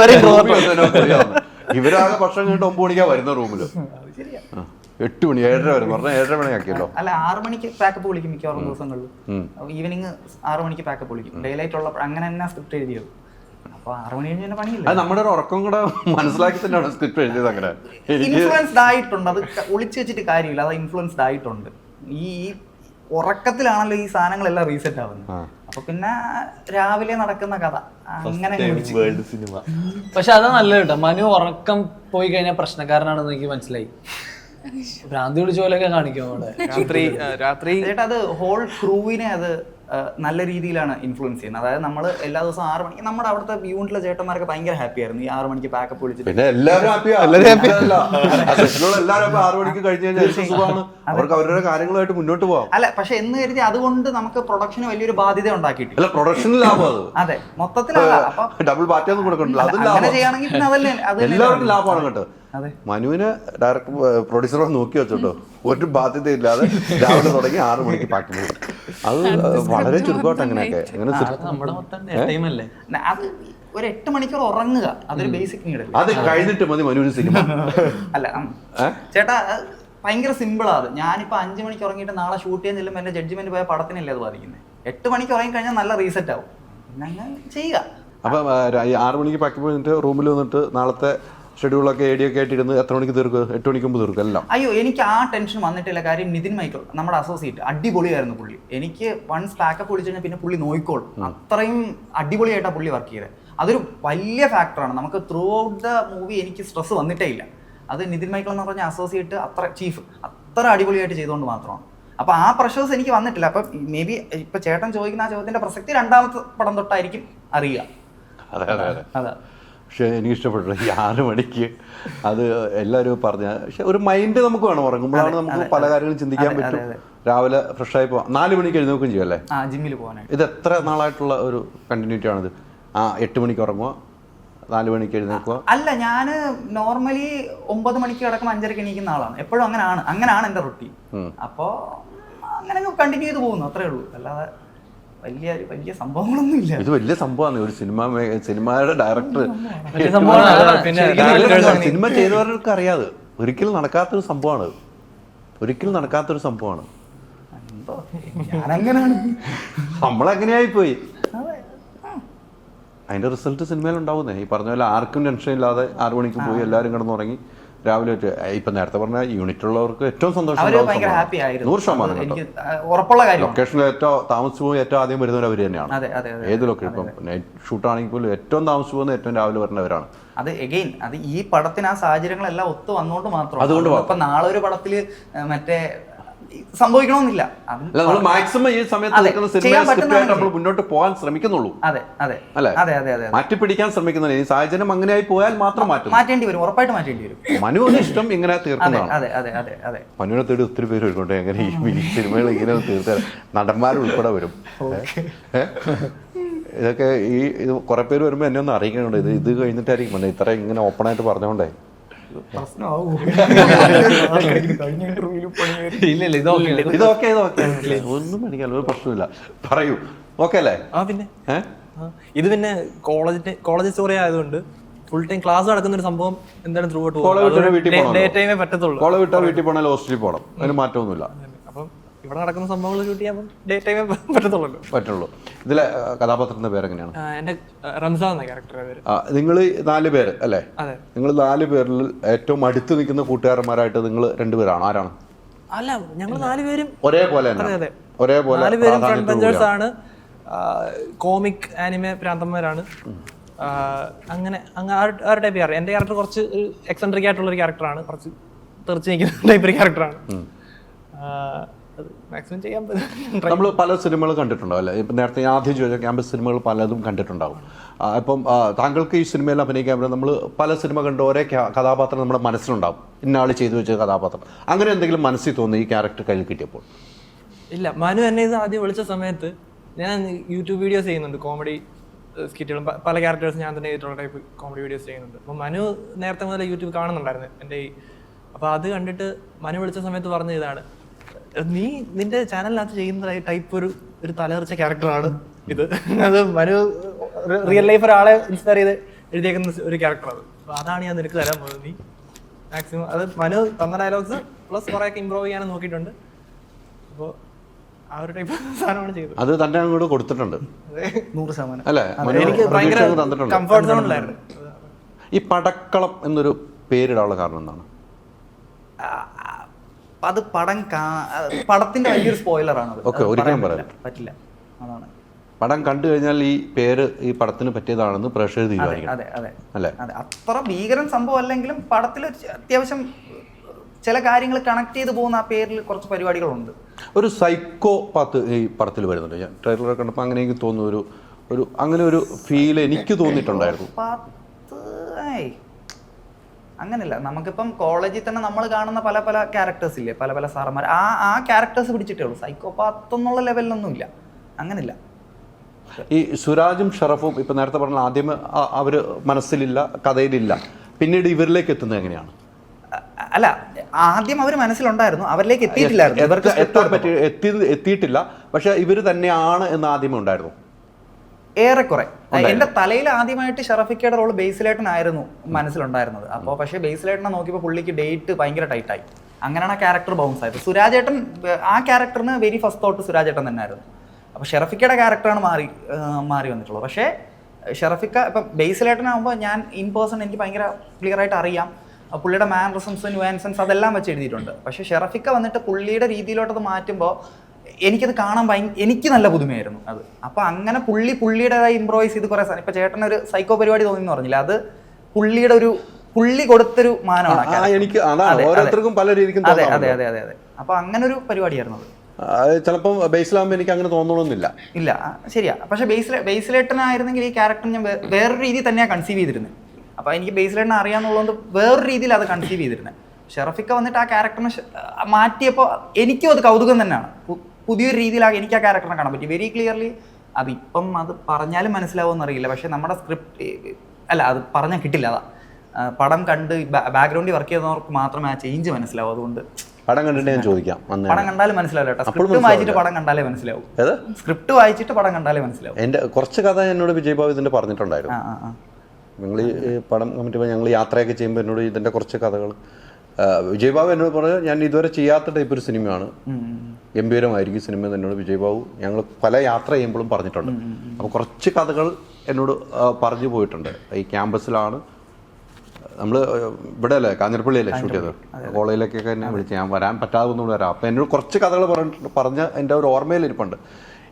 വരെ. ഇവരാകെ ഭക്ഷണം കഴിഞ്ഞിട്ട് 9 മണിക്കാ വരുന്ന റൂമില്. 8 മണി 7:30 വരെ പറഞ്ഞാൽ 7:30 മണിയാക്കിയല്ലോ. അല്ല, 6 മണിക്ക് പാക്കപ്പ് വിളിക്കും മിക്കവാറും ദിവസങ്ങളിൽ. ഈവനിങ് 6 മണിക്ക് പാക്കപ്പ് വിളിക്കും. ഡേ ലൈറ്റ് ഉള്ള അങ്ങനെ തന്നെ സ്ക്രിപ്റ്റ് എഴുതിയത്. അപ്പൊ 6 മണി കഴിഞ്ഞ പണിയില്ല. അത് നമ്മുടെ ഒരു ഉറക്കം കൂടെ മനസ്സിലാക്കി തന്നെയാണ് സ്ക്രിപ്റ്റ് എഴുതിയത്. അങ്ങനെ ഇൻഫ്ലുവൻസ്ഡ് ആയിട്ടുണ്ട്. അത് ഒളിച്ചു വെച്ചിട്ട് കാര്യമില്ല, അത് ഇൻഫ്ലുവൻസ്ഡ് ആയിട്ടുണ്ട്. ഈ ഉറക്കത്തിലാണല്ലോ ഈ സാധനങ്ങളെല്ലാം റീസെറ്റ് ആവുന്നത്. അപ്പൊ പിന്നെ രാവിലെ നടക്കുന്ന കഥ അങ്ങനെ. പക്ഷെ അതാ നല്ലത് കേട്ടോ. മനു ഉറക്കം പോയി കഴിഞ്ഞാൽ പ്രശ്നക്കാരനാണെന്ന് എനിക്ക് മനസ്സിലായി. ഭ്രാന്തി പിടിച്ച പോലെയൊക്കെ കാണിക്കും അവിടെ രാത്രി. ചേട്ടാ, അത് ഹോൾ ക്രൂവിനെ അത് നല്ല രീതിയിലാണ് ഇൻഫ്ലുവൻസ് ചെയ്യുന്നത്. അതായത് നമ്മൾ എല്ലാ ദിവസവും 6 മണിക്ക് നമ്മുടെ അവിടുത്തെ യൂണിറ്റിലെ ചേട്ടന്മാരൊക്കെ ഭയങ്കര ഹാപ്പി ആയിരുന്നു ഈ 6 മണിക്ക് പാക്കപ്പ് വിളിച്ചിട്ട്. പിന്നെ എല്ലാവരും എല്ലാവരും 6 മണിക്ക് കഴിഞ്ഞ് കഴിഞ്ഞാൽ അവർക്ക് അവരുടെ കാര്യങ്ങളുമായിട്ട് മുന്നോട്ട് പോകാം. അല്ല, പക്ഷെ എന്ന് കരുതി അതുകൊണ്ട് നമുക്ക് പ്രൊഡക്ഷന് വലിയൊരു ബാധ്യത ഉണ്ടാക്കിയിട്ടില്ല. അല്ല, പ്രൊഡക്ഷന് ലാഭം അത്. അതെ, മൊത്തത്തിലല്ല. അപ്പൊ ഡബിൾ പാറ്റൊന്നും കൊടുക്കണ്ടല്ലോ, അത് ചെയ്യുകയാണെങ്കിൽ പിന്നെ അതല്ലേ എല്ലാവർക്കും ലാഭമാണ് കേട്ടോ. മനുവിന് ഡയറക്ടർ പ്രൊഡ്യൂസറെ നോക്കി വെച്ചോട്ടോ, ഒരു ബാധ്യതയില്ലാതെ രാവിലെ തുടങ്ങി 6 മണിക്ക് പാക്ക് പോകും. അത് വളരെ ചുരുക്കമായിട്ട് അങ്ങനെയൊക്കെ. അത് ഒരു 8 മണിക്കൂർ ഉറങ്ങുക, അതൊരു ബേസിക് നീഡ്. അത് കഴിഞ്ഞിട്ട് മതി മനുവിന് സിനിമ. അല്ല ചേട്ടാ, ഭയങ്കര സിമ്പിളാണ് അത്. ഞാനിപ്പോൾ 5 മണിക്ക് ഉറങ്ങിയിട്ട് നാളെ ഷൂട്ട് ചെയ്യാൻ ചെല്ലുമ്പോൾ എൻ്റെ ജഡ്ജ്മെന്റ് പോയ പടത്തിനല്ലേ അത് ബാധിക്കുന്നത്. 8 മണിക്ക് ഉറങ്ങി കഴിഞ്ഞാൽ നല്ല റീസെറ്റ് ആവും. പിന്നെ അങ്ങനെ ചെയ്യുക. അപ്പം 6 മണിക്ക് പാക്കി പോയിട്ട് റൂമിൽ വന്നിട്ട് നാളത്തെ ഷെഡ്യൂളൊക്കെ ഏടിയൊക്കെ ആയിട്ടിരുന്ന് എത്ര മണിക്ക് തീർക്കും? 8 മണിക്ക് മുമ്പ് തീർക്കും എല്ലാം. അയ്യോ, എനിക്ക് ആ ടെൻഷൻ വന്നിട്ടില്ല. കാര്യം നിതിൻ മൈക്കിൾ നമ്മുടെ അസോസിയേറ്റ് അടിപൊളിയായിരുന്നു പുള്ളി. എനിക്ക് വൺസ് പാക്കപ്പ് വിളിച്ചു കഴിഞ്ഞാൽ പിന്നെ പുള്ളി നോയിക്കോളും. അത്രയും അടിപൊളിയായിട്ടാണ് പുള്ളി വർക്ക് ചെയ്തത്. അതൊരു വലിയ ഫാക്ടറാണ്. നമുക്ക് ത്രൂ ഔട്ട് ദ മൂവി എനിക്ക് സ്ട്രെസ് വന്നിട്ടേ ഇല്ല. അത് നിതിൻ മൈക്കിൾ എന്ന് പറഞ്ഞ അസോസിയേറ്റ് ചീഫ് അത്ര അടിപൊളിയായിട്ട് ചെയ്തുകൊണ്ട് മാത്രമാണ്. അപ്പോൾ ആ പ്രഷേഴ്സ് എനിക്ക് വന്നിട്ടില്ല. അപ്പം മേ ബി ഇപ്പം ചേട്ടൻ ചോദിക്കുന്ന ആ ചോദ്യത്തിൻ്റെ പ്രസക്തി 2ാമത്തെ പടം തൊട്ടായിരിക്കും അറിയുക. അതെ അതെ അതെ അതെ. പക്ഷേ എനിക്ക് ഇഷ്ടപ്പെട്ടു ഈ 6 മണിക്ക് അത് എല്ലാവരും പറഞ്ഞ. പക്ഷെ ഒരു മൈൻഡ് നമുക്ക് വേണം, ഉറങ്ങുമ്പോഴാണ് നമുക്ക് പല കാര്യങ്ങളും ചിന്തിക്കാൻ പറ്റും. രാവിലെ ഫ്രഷായി പോവാം. 4 മണിക്ക് എഴുന്നേൽക്കുകയും ചെയ്യും അല്ലേ? ജിമ്മിൽ പോകാനായിട്ട്. ഇത് എത്ര നാളായിട്ടുള്ള ഒരു കണ്ടിന്യൂറ്റി ആണിത്? 8 മണിക്ക് ഉറങ്ങുക, 4 മണിക്ക് എഴുന്നേൽക്കുക? അല്ല, ഞാൻ നോർമലി 9 മണിക്ക് കിടക്കുമ്പോൾ 5:30 എണീക്കുന്ന ആളാണ്. എപ്പോഴും അങ്ങനെയാണ് എൻ്റെ റൊട്ടീൻ. അപ്പോൾ അങ്ങനെ കണ്ടിന്യൂ ചെയ്ത് പോകുന്നു, അത്രേ ഉള്ളൂ. അല്ലാതെ വലിയ സംഭവങ്ങളൊന്നും ഇല്ല. ഇത് വലിയ സംഭവമാണ്. ഒരു സിനിമയുടെ ഡയറക്ടർ, സിനിമ ചെയ്തവർക്ക് അറിയാതെ ഒരിക്കലും നടക്കാത്തൊരു സംഭവമാണ്. ഞാനങ്ങനെയാണ്. നമ്മളെങ്ങനെയായി പോയി. അതിന്റെ റിസൾട്ട് സിനിമയിൽ ഉണ്ടാവുന്നേ. ഈ പറഞ്ഞ പോലെ ആർക്കും ടെൻഷൻ ഇല്ലാതെ 6 മണിക്ക് പോയി എല്ലാവരും കിടന്നുറങ്ങി രാവിലെ ഇപ്പൊ നേരത്തെ പറഞ്ഞ യൂണിറ്റ് ഉള്ളവർക്ക് ഏറ്റവും സന്തോഷം. 100% ഉറപ്പുള്ള കാര്യം. ലൊക്കേഷനിൽ ഏറ്റവും താമസിച്ചു പോകുന്ന ഏറ്റവും ആദ്യം വരുന്നവർ അവർ തന്നെയാണ്. ഏത് ലൊക്കേഷൻ ഇപ്പം നൈറ്റ് ഷൂട്ടാണെങ്കിൽ പോലും ഏറ്റവും താമസിച്ചു പോകുന്ന ഏറ്റവും രാവിലെ വരുന്നവരാണ്. അത് എഗെയിൻ അത് ഈ പടത്തിന് ആ സാഹചര്യങ്ങളെല്ലാം ഒത്തു വന്നുകൊണ്ട് മാത്രം. അതുകൊണ്ട് ഇപ്പൊ നാളെ ഒരു പടത്തില് മറ്റേ സംഭവിക്കണമെന്നില്ല. നമ്മൾ മാക്സിമം ഈ സമയത്ത് നമ്മൾ മുന്നോട്ട് പോകാൻ ശ്രമിക്കുന്നുള്ളൂ. അല്ലെ, മാറ്റിപ്പിടിക്കാൻ ശ്രമിക്കുന്നില്ല. ഈ സാഹചര്യം അങ്ങനെയായി പോയാൽ മാത്രം മാറ്റേണ്ടി വരും, ഉറപ്പായിട്ട് മാറ്റേണ്ടി വരും. മനുവിന് ഇഷ്ടം ഇങ്ങനെ തീർക്കുന്നതാണ്. അതെ. മനുവിനെ തേടി ഒത്തിരി പേര് വരുന്നുണ്ട്. എങ്ങനെ ഈ സിനിമകൾ ഇങ്ങനെ തീർക്കാൻ നടന്മാരുൾപ്പെടെ വരും. ഇതൊക്കെ ഇത് കുറെ പേര് വരുമ്പോൾ എന്നെ ഒന്ന് അറിയിക്കുന്നുണ്ട്. ഇത് കഴിഞ്ഞിട്ടായിരിക്കും ഇത്ര ഇങ്ങനെ ഓപ്പൺ ആയിട്ട് പറഞ്ഞോണ്ടേ. ഇതൊക്കെ ഒന്നും മേടിക്കാല്ലോ, ഒരു പ്രശ്നമില്ല. പറയൂ. ഓക്കെ അല്ലേ? പിന്നെ ഇത് പിന്നെ കോളേജ് സ്റ്റോറി ആയതുകൊണ്ട് ഫുൾ ടൈം ക്ലാസ് നടക്കുന്ന ഒരു സംഭവം എന്താണ് ത്രൂ ഔട്ട് ഡേ ടൈമേ പറ്റത്തുള്ളൂ. കോളേജ് വിട്ടാൽ വീട്ടിൽ പോകണം, ഹോസ്റ്റലിൽ പോകണം, അതിന് മാറ്റമൊന്നുമില്ല. അപ്പം ഇവിടെ നടക്കുന്ന സംഭവങ്ങൾ ഷൂട്ട് ചെയ്യാൻ ഡേ ടൈമേ പറ്റത്തുള്ളൂ. ഇതിലെ കഥാപാത്രത്തിന്റെ പേരെങ്ങനെയാണ്? എന്റെ റംസാൻ എന്ന ക്യാരക്ടറുടെ പേര്. നിങ്ങൾ 4 പേര് അല്ലേ? അതെ. നിങ്ങൾ 4 പേരിൽ ഏറ്റവും അടുത്ത് നിൽക്കുന്ന കൂട്ടുകാരന്മാരായിട്ട് നിങ്ങൾ 2 പേരാണ്. ആരാണ്? അല്ല, ഞങ്ങൾ 4 പേരും ഒരേപോലെ 4 പേരും ഫ്രണ്ട് ബെഞ്ചേഴ്സ് ആണ്. കോമിക് ആനിമെ പ്രാന്തന്മാരാണ്. അങ്ങനെ ആ ഒരു ടൈപ്പ് ക്യാരക്ടർ. എന്റെ ക്യാരക്ടർ കുറച്ച് എക്സെൻട്രിക് ആയിട്ടുള്ള ഒരു ക്യാരക്ടറാണ്. കുറച്ച് തെറിച്ച് നിൽക്കുന്ന ടൈപ്പ് ഒരു ക്യാരക്ടറാണ്. മാക്സിമം ചെയ്യാൻ പറ്റും. നമ്മൾ പല സിനിമകൾ കണ്ടിട്ടുണ്ടാവും അല്ലേ? ഇപ്പം നേരത്തെ ആദ്യം ചോദിച്ച ക്യാമ്പസ് സിനിമകൾ പലതും കണ്ടിട്ടുണ്ടാവും. ഇപ്പം താങ്കൾക്ക് ഈ സിനിമയിൽ അഭിനയിക്കാൻ പറ്റും. നമ്മൾ പല സിനിമ കണ്ട് ഒരേ കഥാപാത്രം നമ്മുടെ മനസ്സിലുണ്ടാവും. ഇന്നാൾ ചെയ്തു വെച്ച കഥാപാത്രം. അങ്ങനെ എന്തെങ്കിലും മനസ്സിൽ തോന്നി ഈ ക്യാരക്ടർ കയ്യിൽ കിട്ടിയപ്പോൾ? ഇല്ല, മനു എന്നെ ഇത് ആദ്യം വിളിച്ച സമയത്ത് ഞാൻ യൂട്യൂബ് വീഡിയോസ് ചെയ്യുന്നുണ്ട്, കോമഡി സ്കിറ്റുകളും പല ക്യാരക്ടേഴ്സ് ഞാൻ തന്നെ ചെയ്തിട്ടുള്ള ടൈപ്പ് കോമഡി വീഡിയോസ് ചെയ്യുന്നുണ്ട്. അപ്പോൾ മനു നേരത്തെ മുതൽ യൂട്യൂബ് കാണുന്നുണ്ടായിരുന്നു എൻ്റെ അപ്പോൾ അത് കണ്ടിട്ട് മനു വിളിച്ച സമയത്ത് പറഞ്ഞ ഇതാണ്, നീ നിന്റെ ചാനലിനകത്ത് ചെയ്യുന്ന ടൈപ്പ് ഒരു തലതെറിച്ച ക്യാരക്ടറാണ് ഇത്. അത് മനു റിയൽ ലൈഫ് ഒരാളെ ഇൻസ്പയർ ചെയ്ത് എഴുതിയേക്കുന്ന ഒരു ക്യാരക്ടറാണ്. അപ്പോൾ അതാണ് ഞാൻ നിനക്ക് തരാൻ പോകുന്നത്. നീ മാക്സിമം അത് മനു തന്ന ഡയലോഗ്സ് പ്ലസ് കുറേയൊക്കെ ഇമ്പ്രൂവ് ചെയ്യാനും നോക്കിയിട്ടുണ്ട്. അപ്പോൾ ആ ഒരു ടൈപ്പ് സാധനമാണ് ചെയ്തത്. അത് തന്നെ അങ്ങോട്ട് കൊടുത്തിട്ടുണ്ട് 100%. അല്ലേ? എനിക്ക് ഭയങ്കര കംഫർട്ട് സോണിലായിരുന്നു. ഈ പടക്കളം എന്നൊരു പേരിടാനുള്ള കാരണം എന്താണ്? അത് പടത്തിന്റെ വലിയൊരു സ്പോയിലറാണ്. ഒരിക്കലും പറയാൻ പറ്റില്ല. അതാണ് പടം കണ്ടു കഴിഞ്ഞാൽ ഈ പേര് ഈ പടത്തിന് പറ്റിയതാണെന്ന് പ്രേക്ഷകർ തീരുമാനിക്കും. അതെ. അത്ര ഭീകരൻ സംഭവം അല്ലെങ്കിലും പടത്തിൽ അത്യാവശ്യം ചില കാര്യങ്ങൾ കണക്ട് ചെയ്ത് പോകുന്ന ആ പേരിൽ കുറച്ച് പരിപാടികളുണ്ട്. ഒരു സൈക്കോ പാത്ത് ഈ പടത്തിൽ വരുന്നുണ്ട്. ഞാൻ ട്രെയിലർ കണ്ടപ്പോൾ അങ്ങനെ എനിക്ക് തോന്നുന്നു ഒരു അങ്ങനെ ഒരു ഫീൽ എനിക്ക് തോന്നിയിട്ടുണ്ടായിരുന്നു. അങ്ങനെയല്ല, നമുക്കിപ്പം കോളേജിൽ തന്നെ നമ്മൾ കാണുന്ന പല പല ക്യാരക്ടേഴ്സ് ഇല്ലേ, പല പല സാറന്മാർ, ആ ക്യാരക്ടേഴ്സ് പിടിച്ചിട്ടേ ഉള്ളൂ. സൈക്കോപാത്ത് എന്നുള്ള ലെവലിലൊന്നും ഇല്ല, അങ്ങനെയില്ല. ഈ സുരാജും ഷറഫും ഇപ്പം നേരത്തെ പറഞ്ഞ ആദ്യം അവർ മനസ്സിലില്ല, കഥയിലില്ല, പിന്നീട് ഇവരിലേക്ക് എത്തുന്നത് എങ്ങനെയാണ്? അല്ല, ആദ്യം അവർ മനസ്സിലുണ്ടായിരുന്നു, അവരിലേക്ക് എത്തിയിട്ടില്ല. പക്ഷെ ഇവർ തന്നെയാണ് എന്ന് ആദ്യമേ ഉണ്ടായിരുന്നു. ഏറെക്കുറെ എന്റെ തലയിൽ ആദ്യമായിട്ട് ഷറഫിക്കയുടെ റോള് ബേസിലേട്ടനായിരുന്നു മനസ്സിലുണ്ടായിരുന്നത്. അപ്പോൾ പക്ഷേ ബേസിലേട്ടനെ നോക്കിയപ്പോൾ പുള്ളിക്ക് ഡേറ്റ് ഭയങ്കര ടൈറ്റായി. അങ്ങനെയാണ് ആ ക്യാരക്ടർ ബൗൺസ് ആയത്. സുരാജേട്ടൻ ആ ക്യാരക്ടറിന് വെരി ഫസ്റ്റ് തോട്ട് സുരാജേട്ടൻ തന്നെയായിരുന്നു. അപ്പോൾ ഷെറഫിക്കയുടെ ക്യാരക്ടറാണ് മാറി വന്നിട്ടുള്ളത്. പക്ഷേ ഷെറഫിക്ക ഇപ്പം ബേസിലേട്ടനാകുമ്പോൾ ഞാൻ ഇൻ പേഴ്സൺ എനിക്ക് ഭയങ്കര ക്ലിയർ ആയിട്ട് അറിയാം, പുള്ളിയുടെ മാനറിസംസ് ന്യൂആൻസൻസ് അതെല്ലാം വെച്ച് എഴുതിയിട്ടുണ്ട്. പക്ഷേ ഷെറഫിക്ക വന്നിട്ട് പുള്ളിയുടെ രീതിയിലോട്ടത് മാറ്റുമ്പോൾ എനിക്കത് കാണാൻ എനിക്ക് നല്ല പുതുമയായിരുന്നു അത്. അപ്പോൾ അങ്ങനെ പുള്ളിയുടേതായി ഇംപ്രോവൈസ് ചെയ്ത് കുറേ സാധനം, ഇപ്പോൾ ചേട്ടനൊരു സൈക്കോ പരിപാടി തോന്നിയെന്ന് പറഞ്ഞില്ല, അത് പുള്ളി കൊടുത്തൊരു മാനമാണ്. എനിക്ക് ഓരോരുത്തർക്കും പല രീതിക്കും. അതെ അതെ അതെ അതെ അതെ. അപ്പോൾ അങ്ങനെ ഒരു പരിപാടിയായിരുന്നു അത്. ചിലപ്പോൾ ബേസിലാകുമ്പോൾ എനിക്ക് അങ്ങനെ തോന്നണമെന്നില്ല. ഇല്ല, ശരിയാ. പക്ഷേ ബേസിലേട്ടനായിരുന്നെങ്കിൽ ഈ ക്യാരക്ടർ ഞാൻ വേറൊരു രീതിയിൽ തന്നെയാണ് കൺസീവ് ചെയ്തിരുന്നത്. അപ്പോൾ എനിക്ക് ബേസിലേട്ടനെ അറിയാമെന്നുള്ളതുകൊണ്ട് വേറൊരു രീതിയിൽ അത് കൺസീവ് ചെയ്തിരുന്നത്. ഷെറഫിക്ക വന്നിട്ട് ആ ക്യാരക്ടറിനെ മാറ്റിയപ്പോൾ എനിക്കും അത് കൗതുകം തന്നെയാണ്. പുതിയൊരു രീതിയിലാകെ എനിക്ക് ആ ക്യാരക്ടറിനെ കാണാൻ പറ്റി വെരി ക്ലിയർലി. അതിപ്പം അത് പറഞ്ഞാലും മനസ്സിലാവുമെന്ന് അറിയില്ല, പക്ഷേ നമ്മുടെ സ്ക്രിപ്റ്റ് അല്ല, അത് പറഞ്ഞാൽ കിട്ടില്ല. അതാ പടം കണ്ട് ബാക്ക്ഗ്രൗണ്ടിൽ വർക്ക് ചെയ്യുന്നവർക്ക് മാത്രമേ ആ ചേഞ്ച് മനസ്സിലാവും. അതുകൊണ്ട് പടം കണ്ടിട്ട് ഞാൻ ചോദിക്കാം. പടം കണ്ടാലും മനസ്സിലാവില്ല കേട്ടോ. സ്ക്രിപ്റ്റ് വായിച്ചിട്ട് പടം കണ്ടാലേ മനസ്സിലാവും. സ്ക്രിപ്റ്റ് വായിച്ചിട്ട് പടം കണ്ടാലേ മനസ്സിലാവും. എൻ്റെ കുറച്ച് കഥ എന്നോട് വിജയ് ബാബു ഇതിൻ്റെ പറഞ്ഞിട്ടുണ്ടായിരുന്നു. ഞങ്ങൾ ഈ പടം കമ്മിറ്റി ഞങ്ങൾ യാത്രയൊക്കെ ചെയ്യുമ്പോൾ എന്നോട് ഇതിൻ്റെ കുറച്ച് കഥകൾ വിജയ് ബാബു എന്നോട് പറഞ്ഞു, ഞാൻ ഇതുവരെ ചെയ്യാത്ത ടൈപ്പ് ഒരു സിനിമയാണ്, ഗംഭീരമായിരിക്കും സിനിമ എന്നോട് വിജയ് ബാബു ഞങ്ങൾ പല യാത്ര ചെയ്യുമ്പോഴും പറഞ്ഞിട്ടുണ്ട്. അപ്പോൾ കുറച്ച് കഥകൾ എന്നോട് പറഞ്ഞു പോയിട്ടുണ്ട്. ഈ ക്യാമ്പസിലാണ് നമ്മൾ ഇവിടെ അല്ലേ കാഞ്ഞിരപ്പള്ളിയല്ലേ ഷൂട്ട് ചെയ്തത്, കോളേജിലേക്കൊക്കെ എന്നെ വിളിച്ച് ഞാൻ വരാൻ പറ്റാതെ ഒന്നുകൂടെ വരാം. അപ്പോൾ എന്നോട് കുറച്ച് കഥകൾ പറഞ്ഞ എൻ്റെ ഒരു ഓർമ്മയിലിരിപ്പുണ്ട്.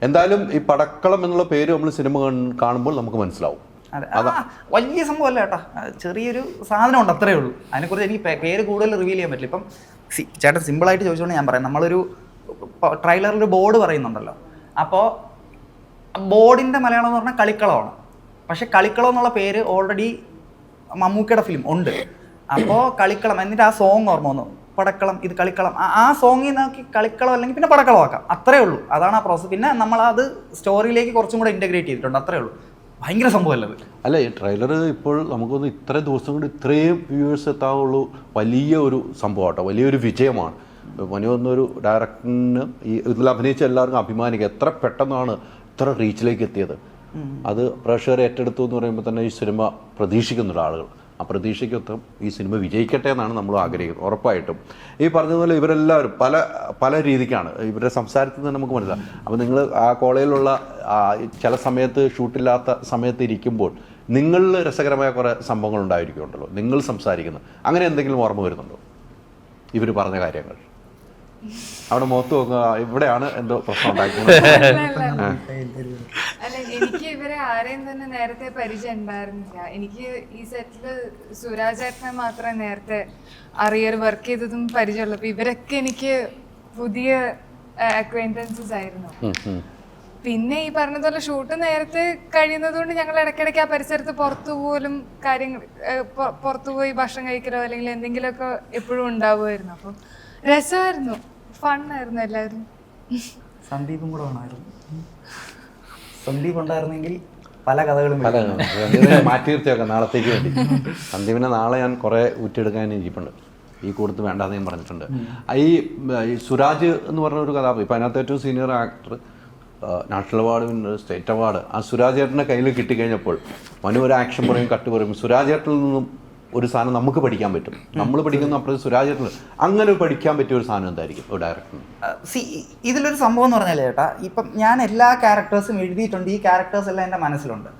എന്തായാലും ഈ പടക്കളം എന്നുള്ള പേര് നമ്മൾ സിനിമ കാണുമ്പോൾ നമുക്ക് മനസ്സിലാവും. അതെ, വലിയ സംഭവമല്ല കേട്ടോ, ചെറിയൊരു സാധനമുണ്ട്, അത്രേ ഉള്ളൂ. അതിനെക്കുറിച്ച് എനിക്ക് പേര് കൂടുതൽ റിവീൽ ചെയ്യാൻ പറ്റില്ല. ഇപ്പം ചേട്ടൻ സിമ്പിളായിട്ട് ചോദിച്ചുകൊണ്ട് ഞാൻ പറയാം, നമ്മളൊരു ട്രെയിലറിലൊരു ബോർഡ് പറയുന്നുണ്ടല്ലോ, അപ്പോൾ ബോർഡിൻ്റെ മലയാളം എന്ന് പറഞ്ഞാൽ കളിക്കളമാണ്. പക്ഷെ കളിക്കളം എന്നുള്ള പേര് ഓൾറെഡി മമ്മൂക്കയുടെ ഫിലിം ഉണ്ട്. അപ്പോൾ കളിക്കളം, എന്നിട്ട് ആ സോങ് ഓർമ്മ വന്നു, പടക്കളം ഇത് കളിക്കളം, ആ സോങ്ങിൽ നോക്കി കളിക്കളം അല്ലെങ്കിൽ പിന്നെ പടക്കളമാക്കാം, അത്രേ ഉള്ളൂ. അതാണ് ആ പ്രോസസ്സ്. പിന്നെ നമ്മളത് സ്റ്റോറിയിലേക്ക് കുറച്ചും കൂടെ ഇൻറ്റഗ്രേറ്റ് ചെയ്തിട്ടുണ്ട്, അത്രേ ഉള്ളൂ. ഭയങ്കര സംഭവമല്ല അത്. അല്ല, ഈ ട്രെയിലർ ഇപ്പോൾ നമുക്കൊന്ന് ഇത്ര ദിവസം കൊണ്ട് ഇത്രയും വ്യൂവേഴ്സ് എത്താവുള്ളൂ, വലിയ ഒരു സംഭവമാട്ടോ, വലിയൊരു വിജയമാണ്. മനു എന്നൊരു ഡയറക്ടറിന് ഈ ഇതിൽ അഭിനയിച്ച എല്ലാവർക്കും അഭിമാനിക്കുക, എത്ര പെട്ടെന്നാണ് ഇത്ര റീച്ചിലേക്ക് എത്തിയത്. അത് പ്രേക്ഷകർ ഏറ്റെടുത്തു എന്ന് പറയുമ്പോൾ തന്നെ ഈ സിനിമ പ്രതീക്ഷിക്കുന്നുണ്ട് ആളുകൾ. ആ പ്രതീക്ഷയ്ക്കൊത്തും ഈ സിനിമ വിജയിക്കട്ടെ എന്നാണ് നമ്മൾ ആഗ്രഹിക്കുന്നത്. ഉറപ്പായിട്ടും ഈ പറഞ്ഞതുപോലെ ഇവരെല്ലാവരും പല രീതിക്കാണ്, ഇവരുടെ സംസാരത്തിൽ നിന്ന് നമുക്ക് മനസ്സിലാവും. അപ്പോൾ നിങ്ങൾ ആ കോളേജിലുള്ള ചില സമയത്ത് ഷൂട്ടില്ലാത്ത സമയത്ത് ഇരിക്കുമ്പോൾ നിങ്ങളിൽ രസകരമായ കുറേ സംഭവങ്ങൾ ഉണ്ടായിരിക്കുമല്ലോ, നിങ്ങൾ സംസാരിക്കുന്നത്, അങ്ങനെ എന്തെങ്കിലും ഓർമ്മ വരുന്നുണ്ടോ ഇവർ പറഞ്ഞ കാര്യങ്ങൾ? അവിടെ മുഖത്ത് നോക്കുക, ഇവിടെയാണ് എന്തോ പ്രശ്നം ഉണ്ടാക്കുന്നത്. അല്ല, എനിക്ക് ഇവരെ ആരെയും തന്നെ നേരത്തെ പരിചയം ഉണ്ടായിരുന്നില്ല. എനിക്ക് ഈ സെറ്റില് സുരാജ് ഏട്ടനെ മാത്രമേ നേരത്തെ വർക്ക് ചെയ്തതും പരിചയമുള്ളൂ. ഇവരൊക്കെ എനിക്ക് പുതിയ അക്വൈൻറ്റൻസസ് ആയിരുന്നു. പിന്നെ ഈ പറഞ്ഞതുപോലെ ഷൂട്ട് നേരത്തെ കഴിയുന്നതുകൊണ്ട് ഞങ്ങൾ ഇടയ്ക്കിടയ്ക്ക് ആ പരിസരത്ത് പുറത്തുപോയി ഭക്ഷണം കഴിക്കലോ അല്ലെങ്കിൽ എന്തെങ്കിലുമൊക്കെ എപ്പോഴും ഉണ്ടാവുമായിരുന്നു. അപ്പം രസമായിരുന്നു, ഫണ്ണായിരുന്നു എല്ലാവരും. സന്ദീപും കൂടെ വേണമായിരുന്നു. സന്ദീപ് ഉണ്ടായിരുന്നെങ്കിൽ പല കഥകളും മാറ്റി നിർത്തിയൊക്കെ നാളത്തേക്ക് വേണ്ടി. സന്ദീപിനെ നാളെ ഞാൻ കുറേ ഊറ്റിയെടുക്കാൻ ഇരിപ്പുണ്ട്, ഈ കൂട്ടത്ത് വേണ്ടാന്ന് ഞാൻ പറഞ്ഞിട്ടുണ്ട്. ഈ സുരാജ് എന്ന് പറഞ്ഞ ഒരു കഥാപാത്രം, ഇപ്പം അതിനകത്ത് ഏറ്റവും senior actor, national award, state award ആ സുരാജ് ചേട്ടൻ്റെ കയ്യിൽ കിട്ടിക്കഴിഞ്ഞപ്പോൾ മനു ഒരു ആക്ഷൻ പറയും, കട്ട് പറയും. സുരാജ് ചേട്ടനിൽ നിന്നും ഒരു സാധനം നമുക്ക് പഠിക്കാൻ പറ്റും. നമ്മൾ പഠിക്കുന്ന അപ്പുറത്ത് സുരാജ് ചേട്ടൻ അങ്ങനെ പഠിക്കാൻ പറ്റിയ ഒരു സാധനം എന്തായിരിക്കും ഒരു ഡയറക്ടറിന്? ഇതിലൊരു സംഭവം എന്ന് പറഞ്ഞാൽ ചേട്ടാ, ഇപ്പം ഞാൻ എല്ലാ ക്യാരക്ടേഴ്സും എഴുതിയിട്ടുണ്ട്, ഈ ക്യാരക്ടേഴ്സ് എല്ലാം എൻ്റെ മനസ്സിലുണ്ട്.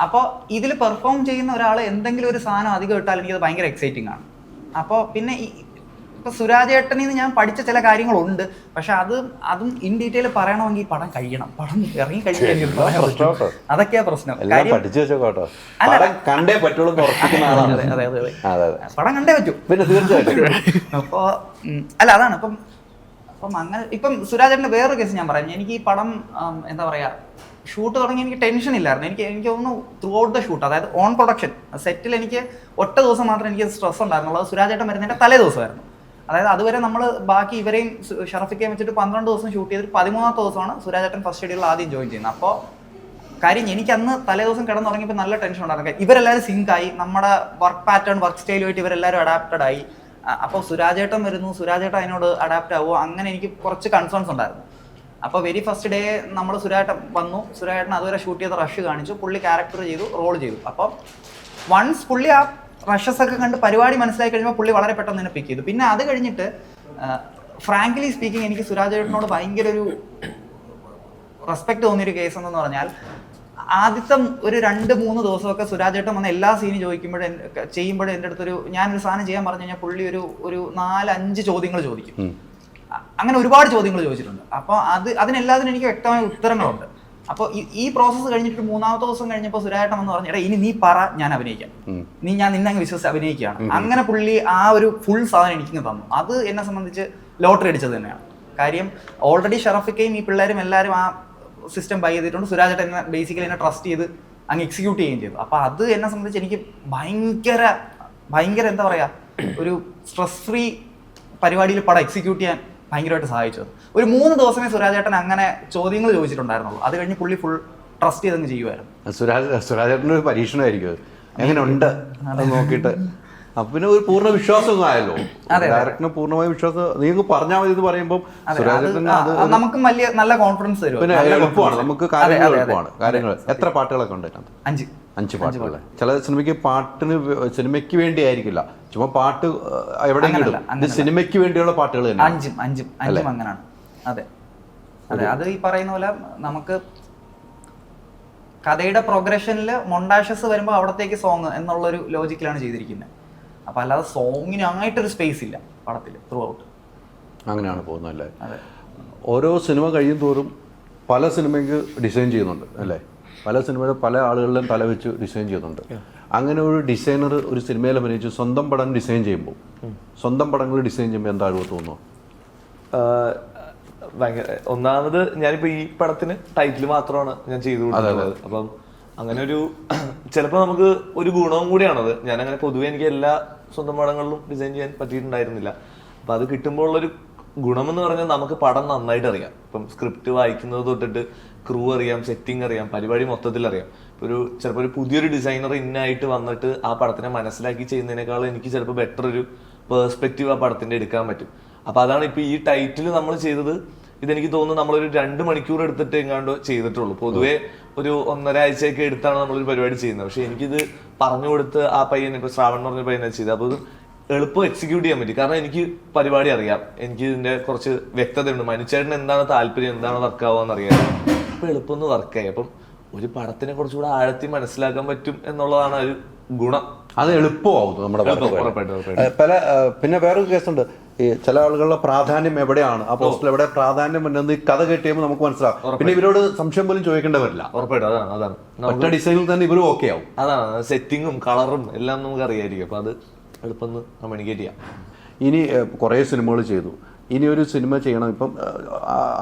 അപ്പോൾ ഇതിൽ പെർഫോം ചെയ്യുന്ന ഒരാൾ എന്തെങ്കിലും ഒരു സാധനം അധികം ഇട്ടാൽ എനിക്കത് ഭയങ്കര എക്സൈറ്റിംഗ് ആണ്. അപ്പോൾ പിന്നെ ഇപ്പം സുരാജ് ഏട്ടനിൽ നിന്ന് ഞാൻ പഠിച്ച ചില കാര്യങ്ങളുണ്ട്, പക്ഷെ അതും ഇൻ ഡീറ്റെയിൽ പറയണമെങ്കിൽ പടം കഴിയണം, പടം ഇറങ്ങി കഴിഞ്ഞിട്ട് അതൊക്കെയാ പ്രശ്നം. കണ്ടേ പറ്റുള്ളൂ, പടം കണ്ടേ പറ്റൂ പിന്നെ തീർച്ചയായിട്ടും. അപ്പോൾ അല്ല, അതാണ് അപ്പം അങ്ങനെ. ഇപ്പം സുരാജ് ഏട്ടൻ്റെ വേറൊരു കേസ് ഞാൻ പറയാം. എനിക്ക് ഈ പടം എന്താ പറയുക, ഷൂട്ട് തുടങ്ങി എനിക്ക് ടെൻഷൻ ഇല്ലായിരുന്നു. എനിക്ക് തോന്നുന്നു ത്രൂ ഔട്ട് ദ ഷൂട്ട്, അതായത് ഓൺ പ്രൊഡക്ഷൻ സെറ്റിൽ എനിക്ക് ഒറ്റ ദിവസം മാത്രമേ എനിക്ക് സ്ട്രെസ് ഉണ്ടായിരുന്നുള്ളൂ. സുരാജ് ഏട്ടൻ വരുന്നതിൻ്റെ തലേ ദിവസമായിരുന്നു. അതായത് അതുവരെ നമ്മൾ ബാക്കി ഇവരെയും ഷറഫിക്കയും വെച്ചിട്ട് 12 ദിവസം ഷൂട്ട് ചെയ്തിട്ട് 13ാമത്തെ ദിവസമാണ് സുരാജ് ഏട്ടൻ ഫസ്റ്റ് ഷെഡ്യൂളിൽ ആദ്യം ജോയിൻ ചെയ്യുന്നത്. അപ്പോൾ കാര്യം എനിക്ക് അന്ന് തലേ ദിവസം കിടന്നുറങ്ങിയപ്പോൾ നല്ല ടെൻഷൻ ഉണ്ടായിരുന്നു. ഇവരെല്ലാവരും സിങ്കായി, നമ്മുടെ വർക്ക് പാറ്റേൺ വർക്ക് സ്റ്റൈലുമായിട്ട് ഇവരെല്ലാവരും അഡാപ്റ്റഡ് ആയി. അപ്പോൾ സുരാജ് ഏട്ടൻ വരുന്നു, സുരാജ് ഏട്ടൻ അതിനോട് അഡാപ്റ്റ് ആവുമോ, അങ്ങനെ എനിക്ക് കുറച്ച് കൺസേൺസ് ഉണ്ടായിരുന്നു. അപ്പോൾ വെരി ഫസ്റ്റ് ഡേ നമ്മൾ സുരാജേട്ടൻ വന്നു, സുരാജേട്ടൻ അതുവരെ ഷൂട്ട് ചെയ്ത റഷ് കാണിച്ചു, പുള്ളി ക്യാരക്ടർ ചെയ്തു, റോൾ ചെയ്തു. അപ്പോൾ വൺസ് പുള്ളി ആ റഷസ് ഒക്കെ കണ്ട് പരിപാടി മനസ്സിലാക്കി കഴിയുമ്പോൾ പുള്ളി വളരെ പെട്ടെന്ന് തന്നെ പിക്ക് ചെയ്തു. പിന്നെ അത് കഴിഞ്ഞിട്ട് ഫ്രാങ്ക്ലി സ്പീക്കിംഗ് എനിക്ക് സുരാജ് ഏട്ടനോട് ഭയങ്കര ഒരു റെസ്പെക്ട് തോന്നിയൊരു കേസ് എന്ന് പറഞ്ഞാൽ, ആദ്യത്തെ ഒരു 2-3 ദിവസമൊക്കെ സുരാജ് ഏട്ടൻ വന്ന എല്ലാ സീനും ചെയ്യുമ്പോഴും എൻ്റെ അടുത്തൊരു, ഞാനൊരു സാധനം ചെയ്യാൻ പറഞ്ഞു കഴിഞ്ഞാൽ പുള്ളി ഒരു 4-5 ചോദ്യങ്ങൾ ചോദിക്കും. അങ്ങനെ ഒരുപാട് ചോദ്യങ്ങൾ ചോദിച്ചിട്ടുണ്ട്. അപ്പോൾ അതിനെല്ലാത്തിനും എനിക്ക് വ്യക്തമായ ഉത്തരങ്ങളുണ്ട്. അപ്പോൾ ഈ പ്രോസസ്സ് കഴിഞ്ഞിട്ട് 3ാമത്തെ ദിവസം കഴിഞ്ഞപ്പോൾ സുരാജേട്ടൻ വന്ന് പറഞ്ഞു, എടാ ഇനി നീ പറ, ഞാൻ അഭിനയിക്കാം, ഞാൻ നിന്നെ അങ്ങ് വിശ്വസിച്ച് അഭിനയിക്കുകയാണ്. അങ്ങനെ പുള്ളി ആ ഒരു ഫുൾ സാധനം എനിക്കിങ്ങ് തന്നു. അത് എന്നെ സംബന്ധിച്ച് ലോട്ടറി അടിച്ചത് തന്നെയാണ്. കാര്യം ഓൾറെഡി ഷറഫിക്കയും ഈ പിള്ളേരും എല്ലാവരും ആ സിസ്റ്റം ബൈ ചെയ്തിട്ടുണ്ട്. സുരാജേട്ടൻ എന്നെ ബേസിക്കലി എന്നെ ട്രസ്റ്റ് ചെയ്ത് അങ്ങ് എക്സിക്യൂട്ട് ചെയ്യുകയും ചെയ്തു. അപ്പോൾ അത് എന്നെ സംബന്ധിച്ച് എനിക്ക് ഭയങ്കര എന്താ പറയുക, ഒരു സ്ട്രെസ് ഫ്രീ പരിപാടിയിൽ പടം എക്സിക്യൂട്ട് ചെയ്യാൻ ഭയങ്കരമായിട്ട് സഹായിച്ചത്. ഒരു 3 ദിവസമേ സുരാജേട്ടൻ അങ്ങനെ ചോദ്യങ്ങൾ ചോദിച്ചിട്ടുണ്ടായിരുന്നുള്ളൂ. അത് കഴിഞ്ഞ് പുള്ളി ഫുൾ ട്രസ്റ്റ് ചെയ്തങ്ങ് ചെയ്യുമായിരുന്നു. സുരാജേട്ടൻ്റെ ഒരു പരീക്ഷണമായിരിക്കും എങ്ങനെ ഉണ്ട് അത് നോക്കിയിട്ട്. അപ്പൊ പിന്നെ ഒരു പൂർണ്ണ വിശ്വാസമൊന്നും ആയല്ലോ, ഡയറക്ടറിന് പൂർണ്ണമായ വിശ്വാസം. നീങ്ങ് പറഞ്ഞാൽ മതി എന്ന് പറയുമ്പോൾ സുരാജേട്ടന് നമുക്ക് വലിയ നല്ല കോൺഫിഡൻസ് തരും. പിന്നെ എളുപ്പമാണ്, നമുക്ക് കാര്യങ്ങൾ എളുപ്പമാണ്. കാര്യങ്ങൾ എത്ര പാട്ടുകളൊക്കെ ഉണ്ട്? 5 പാട്ടുകൾ. ചില സിനിമയ്ക്ക് വേണ്ടി ആയിരിക്കില്ല, ചുമ്മാ പാട്ട് എവിടെയെങ്കിലും സിനിമയ്ക്ക് വേണ്ടിയുള്ള പാട്ടുകൾ തന്നെ 5 അങ്ങനെയാണ്. അതെ, അത് ഈ പറയുന്ന പോലെ നമുക്ക് കഥയുടെ പ്രോഗ്രഷനിൽ മൊണ്ടാഷസ് വരുമ്പോൾ അവിടത്തേക്ക് സോങ് എന്നുള്ളൊരു ലോജിക്കിലാണ് ചെയ്തിരിക്കുന്നത്. അപ്പം അല്ലാതെ സോങ്ങിനായിട്ടൊരു സ്പേസ് ഇല്ല പടത്തിൽ ത്രൂ ഔട്ട്. അങ്ങനെയാണ് പോകുന്നത് അല്ലേ? ഓരോ സിനിമ കഴിയും തോറും പല സിനിമയ്ക്ക് ഡിസൈൻ ചെയ്യുന്നുണ്ട് അല്ലേ? പല സിനിമയുടെ പല ആളുകളിലും തല വെച്ച് ഡിസൈൻ ചെയ്യുന്നുണ്ട്. അങ്ങനെ ഒരു ഡിസൈനർ ഒരു സിനിമയിൽ അഭിനയിച്ച് സ്വന്തം പടം ഡിസൈൻ ചെയ്യുമ്പോൾ, സ്വന്തം പടങ്ങൾ ഡിസൈൻ ചെയ്യുമ്പോൾ എന്താ അറിവ് തോന്നുന്നു? ഭയങ്കര, ഒന്നാമത് ഞാനിപ്പോ ഈ പടത്തിന് ടൈറ്റിൽ മാത്രമാണ് ഞാൻ ചെയ്തു കൊടുക്കുന്നത്. അപ്പം അങ്ങനെ ഒരു ചിലപ്പോൾ നമുക്ക് ഒരു ഗുണവും കൂടിയാണത്. ഞാൻ അങ്ങനെ പൊതുവെ എനിക്ക് എല്ലാ സ്വന്തം പടങ്ങളിലും ഡിസൈൻ ചെയ്യാൻ പറ്റിയിട്ടുണ്ടായിരുന്നില്ല. അപ്പൊ അത് കിട്ടുമ്പോൾ ഉള്ളൊരു ഗുണമെന്ന് പറഞ്ഞാൽ നമുക്ക് പടം നന്നായിട്ട് അറിയാം. ഇപ്പം സ്ക്രിപ്റ്റ് വായിക്കുന്നത് തൊട്ടിട്ട് ക്രൂ അറിയാം, സെറ്റിംഗ് അറിയാം, പരിപാടി മൊത്തത്തിൽ അറിയാം. ചിലപ്പോൾ ഒരു പുതിയൊരു ഡിസൈനർ ഇന്നായിട്ട് വന്നിട്ട് ആ പടത്തിനെ മനസ്സിലാക്കി ചെയ്യുന്നതിനേക്കാളും എനിക്ക് ചിലപ്പോൾ ബെറ്റർ ഒരു പേഴ്സ്പെക്റ്റീവ് ആ പടത്തിന്റെ എടുക്കാൻ പറ്റും. അപ്പൊ അതാണ് ഇപ്പൊ ഈ ടൈറ്റിൽ നമ്മൾ ചെയ്തത്. ഇതെനിക്ക് തോന്നുന്നു നമ്മളൊരു 2 മണിക്കൂർ എടുത്തിട്ട് എങ്ങാണ്ടോ ചെയ്തിട്ടുള്ളൂ. പൊതുവെ ഒരു 1.5 ആഴ്ചയൊക്കെ എടുത്താണ് നമ്മളൊരു പരിപാടി ചെയ്യുന്നത്. പക്ഷെ എനിക്കിത് പറഞ്ഞു കൊടുത്ത് ആ പയ്യൻ, ഇപ്പൊ ശ്രാവൺ എന്ന് പറഞ്ഞ പയ്യനെ ചെയ്ത്, അപ്പോൾ എളുപ്പം എക്സിക്യൂട്ട് ചെയ്യാൻ പറ്റി. കാരണം എനിക്ക് പരിപാടി അറിയാം, എനിക്ക് ഇതിന്റെ കുറച്ച് വ്യക്തതയുണ്ട്. മനുഷ്യന് എന്താണ് താല്പര്യം, എന്താണ് വർക്ക് ആവാന്ന് അറിയാം. അപ്പൊ എളുപ്പം ഒന്ന് വർക്കായി. അപ്പം ഒരു പടത്തിനെ കുറച്ചുകൂടെ ആഴത്തിൽ മനസ്സിലാക്കാൻ പറ്റും എന്നുള്ളതാണ് ഒരു ഗുണം. അത് എളുപ്പമാവും നമ്മുടെ പല. പിന്നെ വേറൊരു കേസുണ്ട്, ഈ ചില ആളുകളുടെ പ്രാധാന്യം എവിടെയാണ്, ആ പോസ്റ്റിൽ എവിടെ പ്രാധാന്യം ഉണ്ടെന്ന് ഈ കഥ കേട്ടുമ്പോൾ നമുക്ക് മനസ്സിലാവും. പിന്നെ ഇവരോട് സംശയം പോലും ചോദിക്കേണ്ടി വരില്ല. ഉറപ്പായിട്ടും അതാണ് ഒറ്റ ഡിസൈനിൽ തന്നെ ഇവരും ഓക്കെ ആവും. അതാണ് സെറ്റിങ്ങും കളറും എല്ലാം നമുക്ക് അറിയായിരിക്കും. അപ്പൊ അത് എളുപ്പം കമ്മ്യൂണിക്കേറ്റ് ചെയ്യാം. ഇനി കുറേ സിനിമകൾ ചെയ്തു, ഇനി ഒരു സിനിമ ചെയ്യണം. ഇപ്പം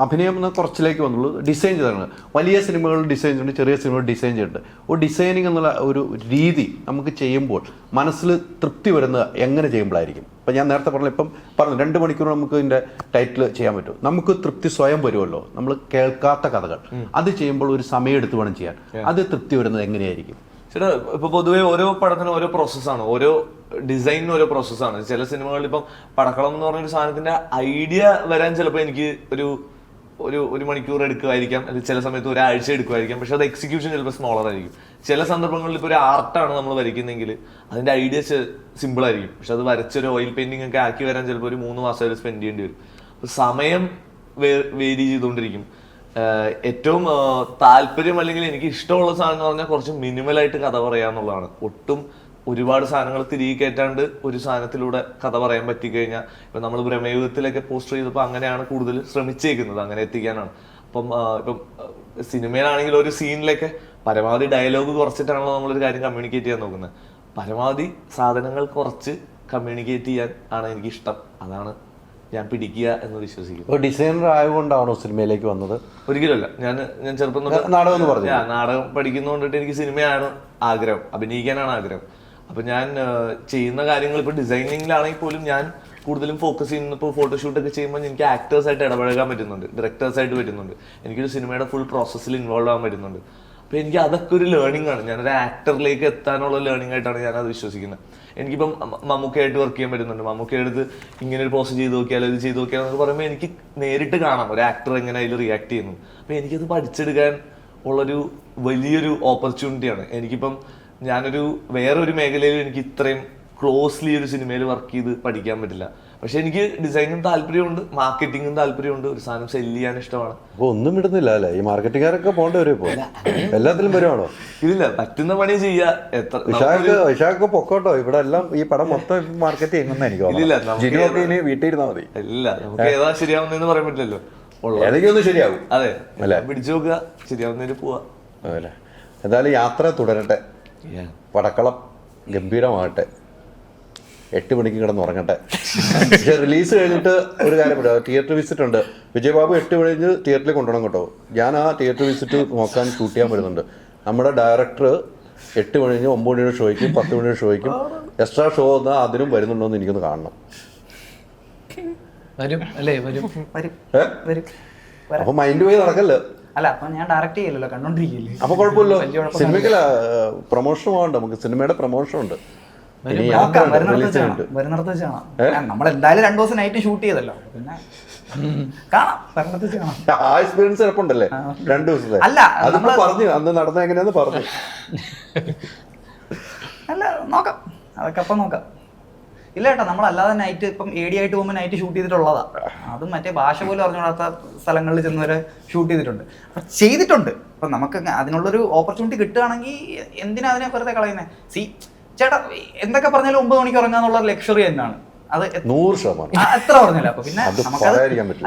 അഭിനയം എന്ന കുറച്ചിലേക്ക് വന്നുള്ളൂ, ഡിസൈൻ ചെയ്താണ്. വലിയ സിനിമകൾ ഡിസൈൻ ചെയ്യുന്നുണ്ട്, ചെറിയ സിനിമകൾ ഡിസൈൻ ചെയ്തിട്ടുണ്ട്. ഒരു ഡിസൈനിങ് എന്നുള്ള ഒരു രീതി നമുക്ക് ചെയ്യുമ്പോൾ മനസ്സിൽ തൃപ്തി വരുന്നത് എങ്ങനെ ചെയ്യുമ്പോഴായിരിക്കും? ഇപ്പം ഞാൻ നേരത്തെ പറഞ്ഞു 2 മണിക്കൂർ നമുക്ക് ഇതിൻ്റെ ടൈറ്റിൽ ചെയ്യാൻ പറ്റും. നമുക്ക് തൃപ്തി സ്വയം വരുമല്ലോ, നമ്മൾ കേൾക്കാത്ത കഥകൾ. അത് ചെയ്യുമ്പോൾ ഒരു സമയം എടുത്ത് വേണം ചെയ്യാൻ. അത് തൃപ്തി വരുന്നത് എങ്ങനെയായിരിക്കും? ചേട്ടാ, ഇപ്പൊ പൊതുവെ ഓരോ പടത്തിനും ഓരോ പ്രോസസ്സാണ്, ഓരോ ഡിസൈനിനും ഓരോ പ്രോസസ്സാണ്. ചില സിനിമകളിൽ ഇപ്പം പടക്കളം എന്ന് പറഞ്ഞൊരു സാധനത്തിന്റെ ഐഡിയ വരാൻ ചിലപ്പോൾ എനിക്ക് ഒരു മണിക്കൂർ എടുക്കുമായിരിക്കാം, അല്ലെങ്കിൽ ചില സമയത്ത് ഒരാഴ്ച എടുക്കുമായിരിക്കാം. പക്ഷെ അത് എക്സിക്യൂഷൻ ചിലപ്പോൾ സ്മോളർ ആയിരിക്കും. ചില സന്ദർഭങ്ങളിൽ ഇപ്പോൾ ഒരു ആർട്ടാണ് നമ്മൾ വരയ്ക്കുന്നെങ്കിൽ അതിന്റെ ഐഡിയ സിമ്പിൾ ആയിരിക്കും. പക്ഷെ അത് വരച്ചൊരു ഓയിൽ പെയിന്റിംഗ് ഒക്കെ ആക്കി വരാൻ ചിലപ്പോൾ ഒരു 3 മാസം സ്പെൻഡ് ചെയ്യേണ്ടി വരും. അപ്പൊ സമയം വേരി ചെയ്തുകൊണ്ടിരിക്കും. ഏറ്റവും താല്പര്യം അല്ലെങ്കിൽ എനിക്ക് ഇഷ്ടമുള്ള സാധനം എന്ന് പറഞ്ഞാൽ കുറച്ച് മിനിമലായിട്ട് കഥ പറയാന്നുള്ളതാണ്. ഒട്ടും ഒരുപാട് സാധനങ്ങൾ തിരികെ കയറ്റാണ്ട് ഒരു സാധനത്തിലൂടെ കഥ പറയാൻ പറ്റിക്കഴിഞ്ഞാൽ, ഇപ്പം നമ്മൾ പ്രമേയത്തിലൊക്കെ പോസ്റ്റർ ചെയ്തപ്പോൾ അങ്ങനെയാണ് കൂടുതൽ ശ്രമിച്ചേക്കുന്നത്, അങ്ങനെ എത്തിക്കാനാണ്. ഇപ്പം സിനിമയിലാണെങ്കിൽ ഒരു സീനിലൊക്കെ പരമാവധി ഡയലോഗ് കുറച്ചിട്ടാണല്ലോ നമ്മളൊരു കാര്യം കമ്മ്യൂണിക്കേറ്റ് ചെയ്യാൻ നോക്കുന്നത്. പരമാവധി സാധനങ്ങൾ കുറച്ച് കമ്മ്യൂണിക്കേറ്റ് ചെയ്യാൻ ആണ് എനിക്കിഷ്ടം. അതാണ് ഞാൻ പിടിക്കുക എന്ന് വിശ്വസിക്കുന്നു. ഡിസൈനർ ആയതുകൊണ്ടാണോ സിനിമയിലേക്ക് വന്നത്? ഒരിക്കലുമല്ല. ഞാൻ ചെറുപ്പം നാടകം പഠിക്കുന്നതുകൊണ്ടിട്ട് എനിക്ക് സിനിമയാണ് ആഗ്രഹം, അഭിനയിക്കാനാണ് ആഗ്രഹം. അപ്പൊ ഞാൻ ചെയ്യുന്ന കാര്യങ്ങൾ ഇപ്പൊ ഡിസൈനിങ്ങിലാണെങ്കിൽ പോലും ഞാൻ കൂടുതലും ഫോക്കസ് ചെയ്യുന്നത് ഇപ്പോൾ ഫോട്ടോഷൂട്ടൊക്കെ ചെയ്യുമ്പോൾ എനിക്ക് ആക്ടേഴ്സായിട്ട് ഇടപഴകാൻ പറ്റുന്നുണ്ട്, ഡയറക്ടേഴ്സായിട്ട് പറ്റുന്നുണ്ട്, എനിക്കൊരു സിനിമയുടെ ഫുൾ പ്രോസസ്സിൽ ഇൻവോൾവ് ആകാൻ പറ്റുന്നുണ്ട്. അപ്പൊ എനിക്ക് അതൊക്കെ ഒരു ലേണിംഗ് ആണ്. ഞാനൊരു ആക്ടറിലേക്ക് എത്താനുള്ള ലേണിംഗ് ആയിട്ടാണ് ഞാനത് വിശ്വസിക്കുന്നത്. എനിക്കിപ്പം മമ്മൂക്കയായിട്ട് വർക്ക് ചെയ്യാൻ പറ്റുന്നുണ്ട്. മമ്മൂക്കയെടുത്ത് ഇങ്ങനെ ഒരു പോസ്റ്റ് ചെയ്ത് നോക്കിയാൽ ഇത് ചെയ്ത് നോക്കിയാൽ എന്നൊക്കെ പറയുമ്പോൾ എനിക്ക് നേരിട്ട് കാണാം ഒരു ആക്ടർ എങ്ങനെ അതിൽ റിയാക്ട് ചെയ്യുന്നു. അപ്പൊ എനിക്കത് പഠിച്ചെടുക്കാൻ ഉള്ളൊരു വലിയൊരു ഓപ്പർച്യൂണിറ്റിയാണ്. എനിക്കിപ്പം ഞാനൊരു വേറൊരു മേഖലയിൽ എനിക്ക് ഇത്രയും ക്ലോസ്ലി ഒരു സിനിമയിൽ വർക്ക് ചെയ്ത് പഠിക്കാൻ പറ്റില്ല. പക്ഷെ എനിക്ക് ഡിസൈനും താല്പര്യമുണ്ട്, മാർക്കറ്റിംഗും താല്പര്യമുണ്ട്, ഒരു സാധനം സെല് ചെയ്യാൻ ഇഷ്ടമാണ്. അപ്പൊ ഒന്നും ഇടുന്നില്ല അല്ലേ? ഈ മാർക്കറ്റിംഗുകാരൊക്കെ പോകേണ്ട വരും ഇപ്പൊ, എല്ലാത്തിലും വരുവാണോ? ഇല്ല, പറ്റുന്ന പണി ചെയ്യാ. വിശാഖൊക്കെ പൊക്കോട്ടോ, ഇവിടെ എല്ലാം ഈ പടം മൊത്തം മാർക്കറ്റ് ചെയ്യുന്ന എനിക്ക് തോന്നുന്നു. വീട്ടിൽ ഇരുന്നാ മതി. ഇല്ല, നമുക്ക് ഏതാ ശരിയാവുന്നതെന്ന് പറയാൻ പറ്റില്ലല്ലോ. ഏതെങ്കിലും ഒന്ന് ശരിയാവും. അതെ, പിടിച്ചു നോക്കുക, ശരിയാവുന്നതിന് പോവാ. അതല്ലേ, എന്തായാലും യാത്ര തുടരട്ടെ, പടക്കളം ഗംഭീരമാകട്ടെ, 8 മണിക്ക് കിടന്ന് ഉറങ്ങട്ടെ. പക്ഷെ റിലീസ് കഴിഞ്ഞിട്ട് ഒരു കാര്യം പറയാം, തിയേറ്റർ വിസിറ്റ് ഉണ്ട്. വിജയബാബു 8 കഴിഞ്ഞ് തിയേറ്ററിൽ കൊണ്ടുപോകണം കേട്ടോ. ഞാൻ ആ തിയേറ്റർ വിസിറ്റ് നോക്കാൻ ഷൂട്ട് ചെയ്യാൻ വരുന്നുണ്ട്. നമ്മുടെ ഡയറക്ടർ 8 കഴിഞ്ഞ് 9 മണിയുടെ ഷോയ്ക്കും 10 മണിയുടെ ഷോയ്ക്കും എക്സ്ട്രാ ഷോ എന്നാൽ അതിനും വരുന്നുണ്ടോ എന്ന് എനിക്കൊന്ന് കാണണം. വരും അല്ലേ? വരും. അപ്പൊ മൈൻഡ് പോയി നടക്കല്ലോ. അല്ല, അപ്പൊ ഞാൻ ഡയറക്റ്റ് ചെയ്യല്ലോ, കണ്ടോണ്ടിരിക്കില്ലേ. അപ്പൊ കുഴപ്പമില്ലോ, സിനിമയ്ക്കല്ല പ്രൊമോഷൻ വേണ്ട, നമുക്ക് സിനിമയുടെ പ്രൊമോഷൻ ഉണ്ട്. വരുന്നിടത്ത് വെച്ച് കാണാം. നമ്മളെന്തായാലും 2 ദിവസം നൈറ്റ് ഷൂട്ട് ചെയ്തല്ലോ, പിന്നെ കാണാം, വരുന്നിടത്ത് വെച്ച് കാണാം. ആ എക്സ്പീരിയൻസ് എളുപ്പമുണ്ടല്ലേ 2 ദിവസത്തെ? അല്ല, അതിപ്പോ പറഞ്ഞു അന്ന് നടന്ന എങ്ങനെയാന്ന് പറഞ്ഞു. അല്ല, നോക്കാം, അതൊക്കെ അപ്പം നോക്കാം. ഇല്ല കേട്ടോ, നമ്മളല്ലാതെ നൈറ്റ് ഇപ്പം AD ആയിട്ട് പോകുമ്പോൾ നൈറ്റ് ഷൂട്ട് ചെയ്തിട്ടുള്ളതാ. അതും മറ്റേ ഭാഷ പോലും അറിഞ്ഞുകൂടാത്ത സ്ഥലങ്ങളിൽ ചെന്ന് വരെ ഷൂട്ട് ചെയ്തിട്ടുണ്ട്. അപ്പം ചെയ്തിട്ടുണ്ട്. അപ്പം നമുക്ക് അതിനുള്ളൊരു ഓപ്പർച്യൂണിറ്റി കിട്ടുകയാണെങ്കിൽ എന്തിനാ അതിനെ വെറുതെ കളയുന്നത്? ചേട്ടാ എന്തൊക്കെ പറഞ്ഞാലും 9 മണിക്ക് ഉറങ്ങാന്നുള്ള ലക്ഷറി തന്നെയാണ് അത്. 100% എത്ര പറഞ്ഞല്ലോ. അപ്പൊ പിന്നെ നമുക്കത്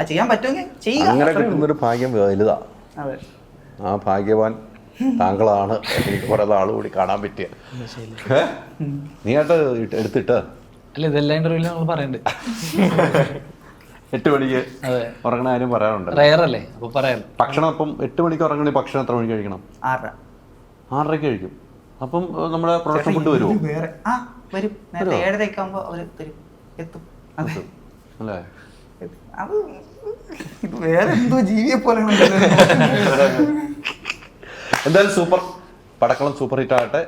ചെയ്യാൻ പറ്റുമെങ്കിൽ ചെയ്യുക. അങ്ങനെ കിട്ടുന്നൊരു ഭാഗ്യം വലുതാ. അതെ, ആ ഭാഗ്യവാൻ താങ്കളാണ്. എനിക്ക് കുറെ നാൾ കൂടി കാണാൻ പറ്റിയ. നീ ആയിട്ട് എടുത്തിട്ട് അല്ല, ഇതെല്ലാം ഇന്റർവ്യൂവിൽ നമ്മൾ പറയുന്നുണ്ട്. 8 മണിക്ക് ഉറങ്ങണ കാര്യം പറയാറുണ്ട്. റയറല്ലേ, അപ്പൊ പറയാം. ഭക്ഷണം അപ്പം 8 മണിക്ക് ഉറങ്ങണേ ഭക്ഷണം എത്ര മണിക്ക് കഴിക്കണം? 6:30 കഴിക്കും. അപ്പം നമ്മുടെ പ്രൊഡക്ഷൻ ഫുഡ് വരുമോ? വരും. നേരത്തെ 7:30 ആകുമ്പോൾ അവര് തരും, എത്തും. അതെ അല്ലേ? അത് ഇത് വേറെ എന്തോ ജീവിയെ പോലെ. എന്തായാലും സൂപ്പർ, പടക്കളം സൂപ്പർ ഹിറ്റ് ആകട്ടെ.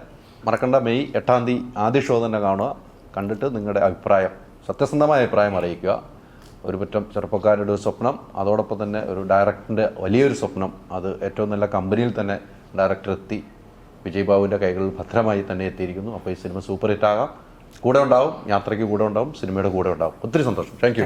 മറക്കണ്ട, മെയ് 8-ാം തീയതി ആദ്യ ഷോ തന്നെ കാണുക. കണ്ടിട്ട് നിങ്ങളുടെ അഭിപ്രായം, സത്യസന്ധമായ അഭിപ്രായം അറിയിക്കുക. ഒരു പറ്റം ചെറുപ്പക്കാരുടെ ഒരു സ്വപ്നം, അതോടൊപ്പം തന്നെ ഒരു ഡയറക്ടറിൻ്റെ വലിയൊരു സ്വപ്നം, അത് ഏറ്റവും നല്ല കമ്പനിയിൽ തന്നെ ഡയറക്ടർ എത്തി വിജയബാബുവിൻ്റെ കൈകളിൽ ഭദ്രമായി തന്നെ എത്തിയിരിക്കുന്നു. അപ്പോൾ ഈ സിനിമ സൂപ്പർ ഹിറ്റ് ആകാം. കൂടെ ഉണ്ടാവും, യാത്രയ്ക്ക് കൂടെ ഉണ്ടാവും, സിനിമയുടെ കൂടെ ഉണ്ടാവും. ഒത്തിരി സന്തോഷം. Thank you.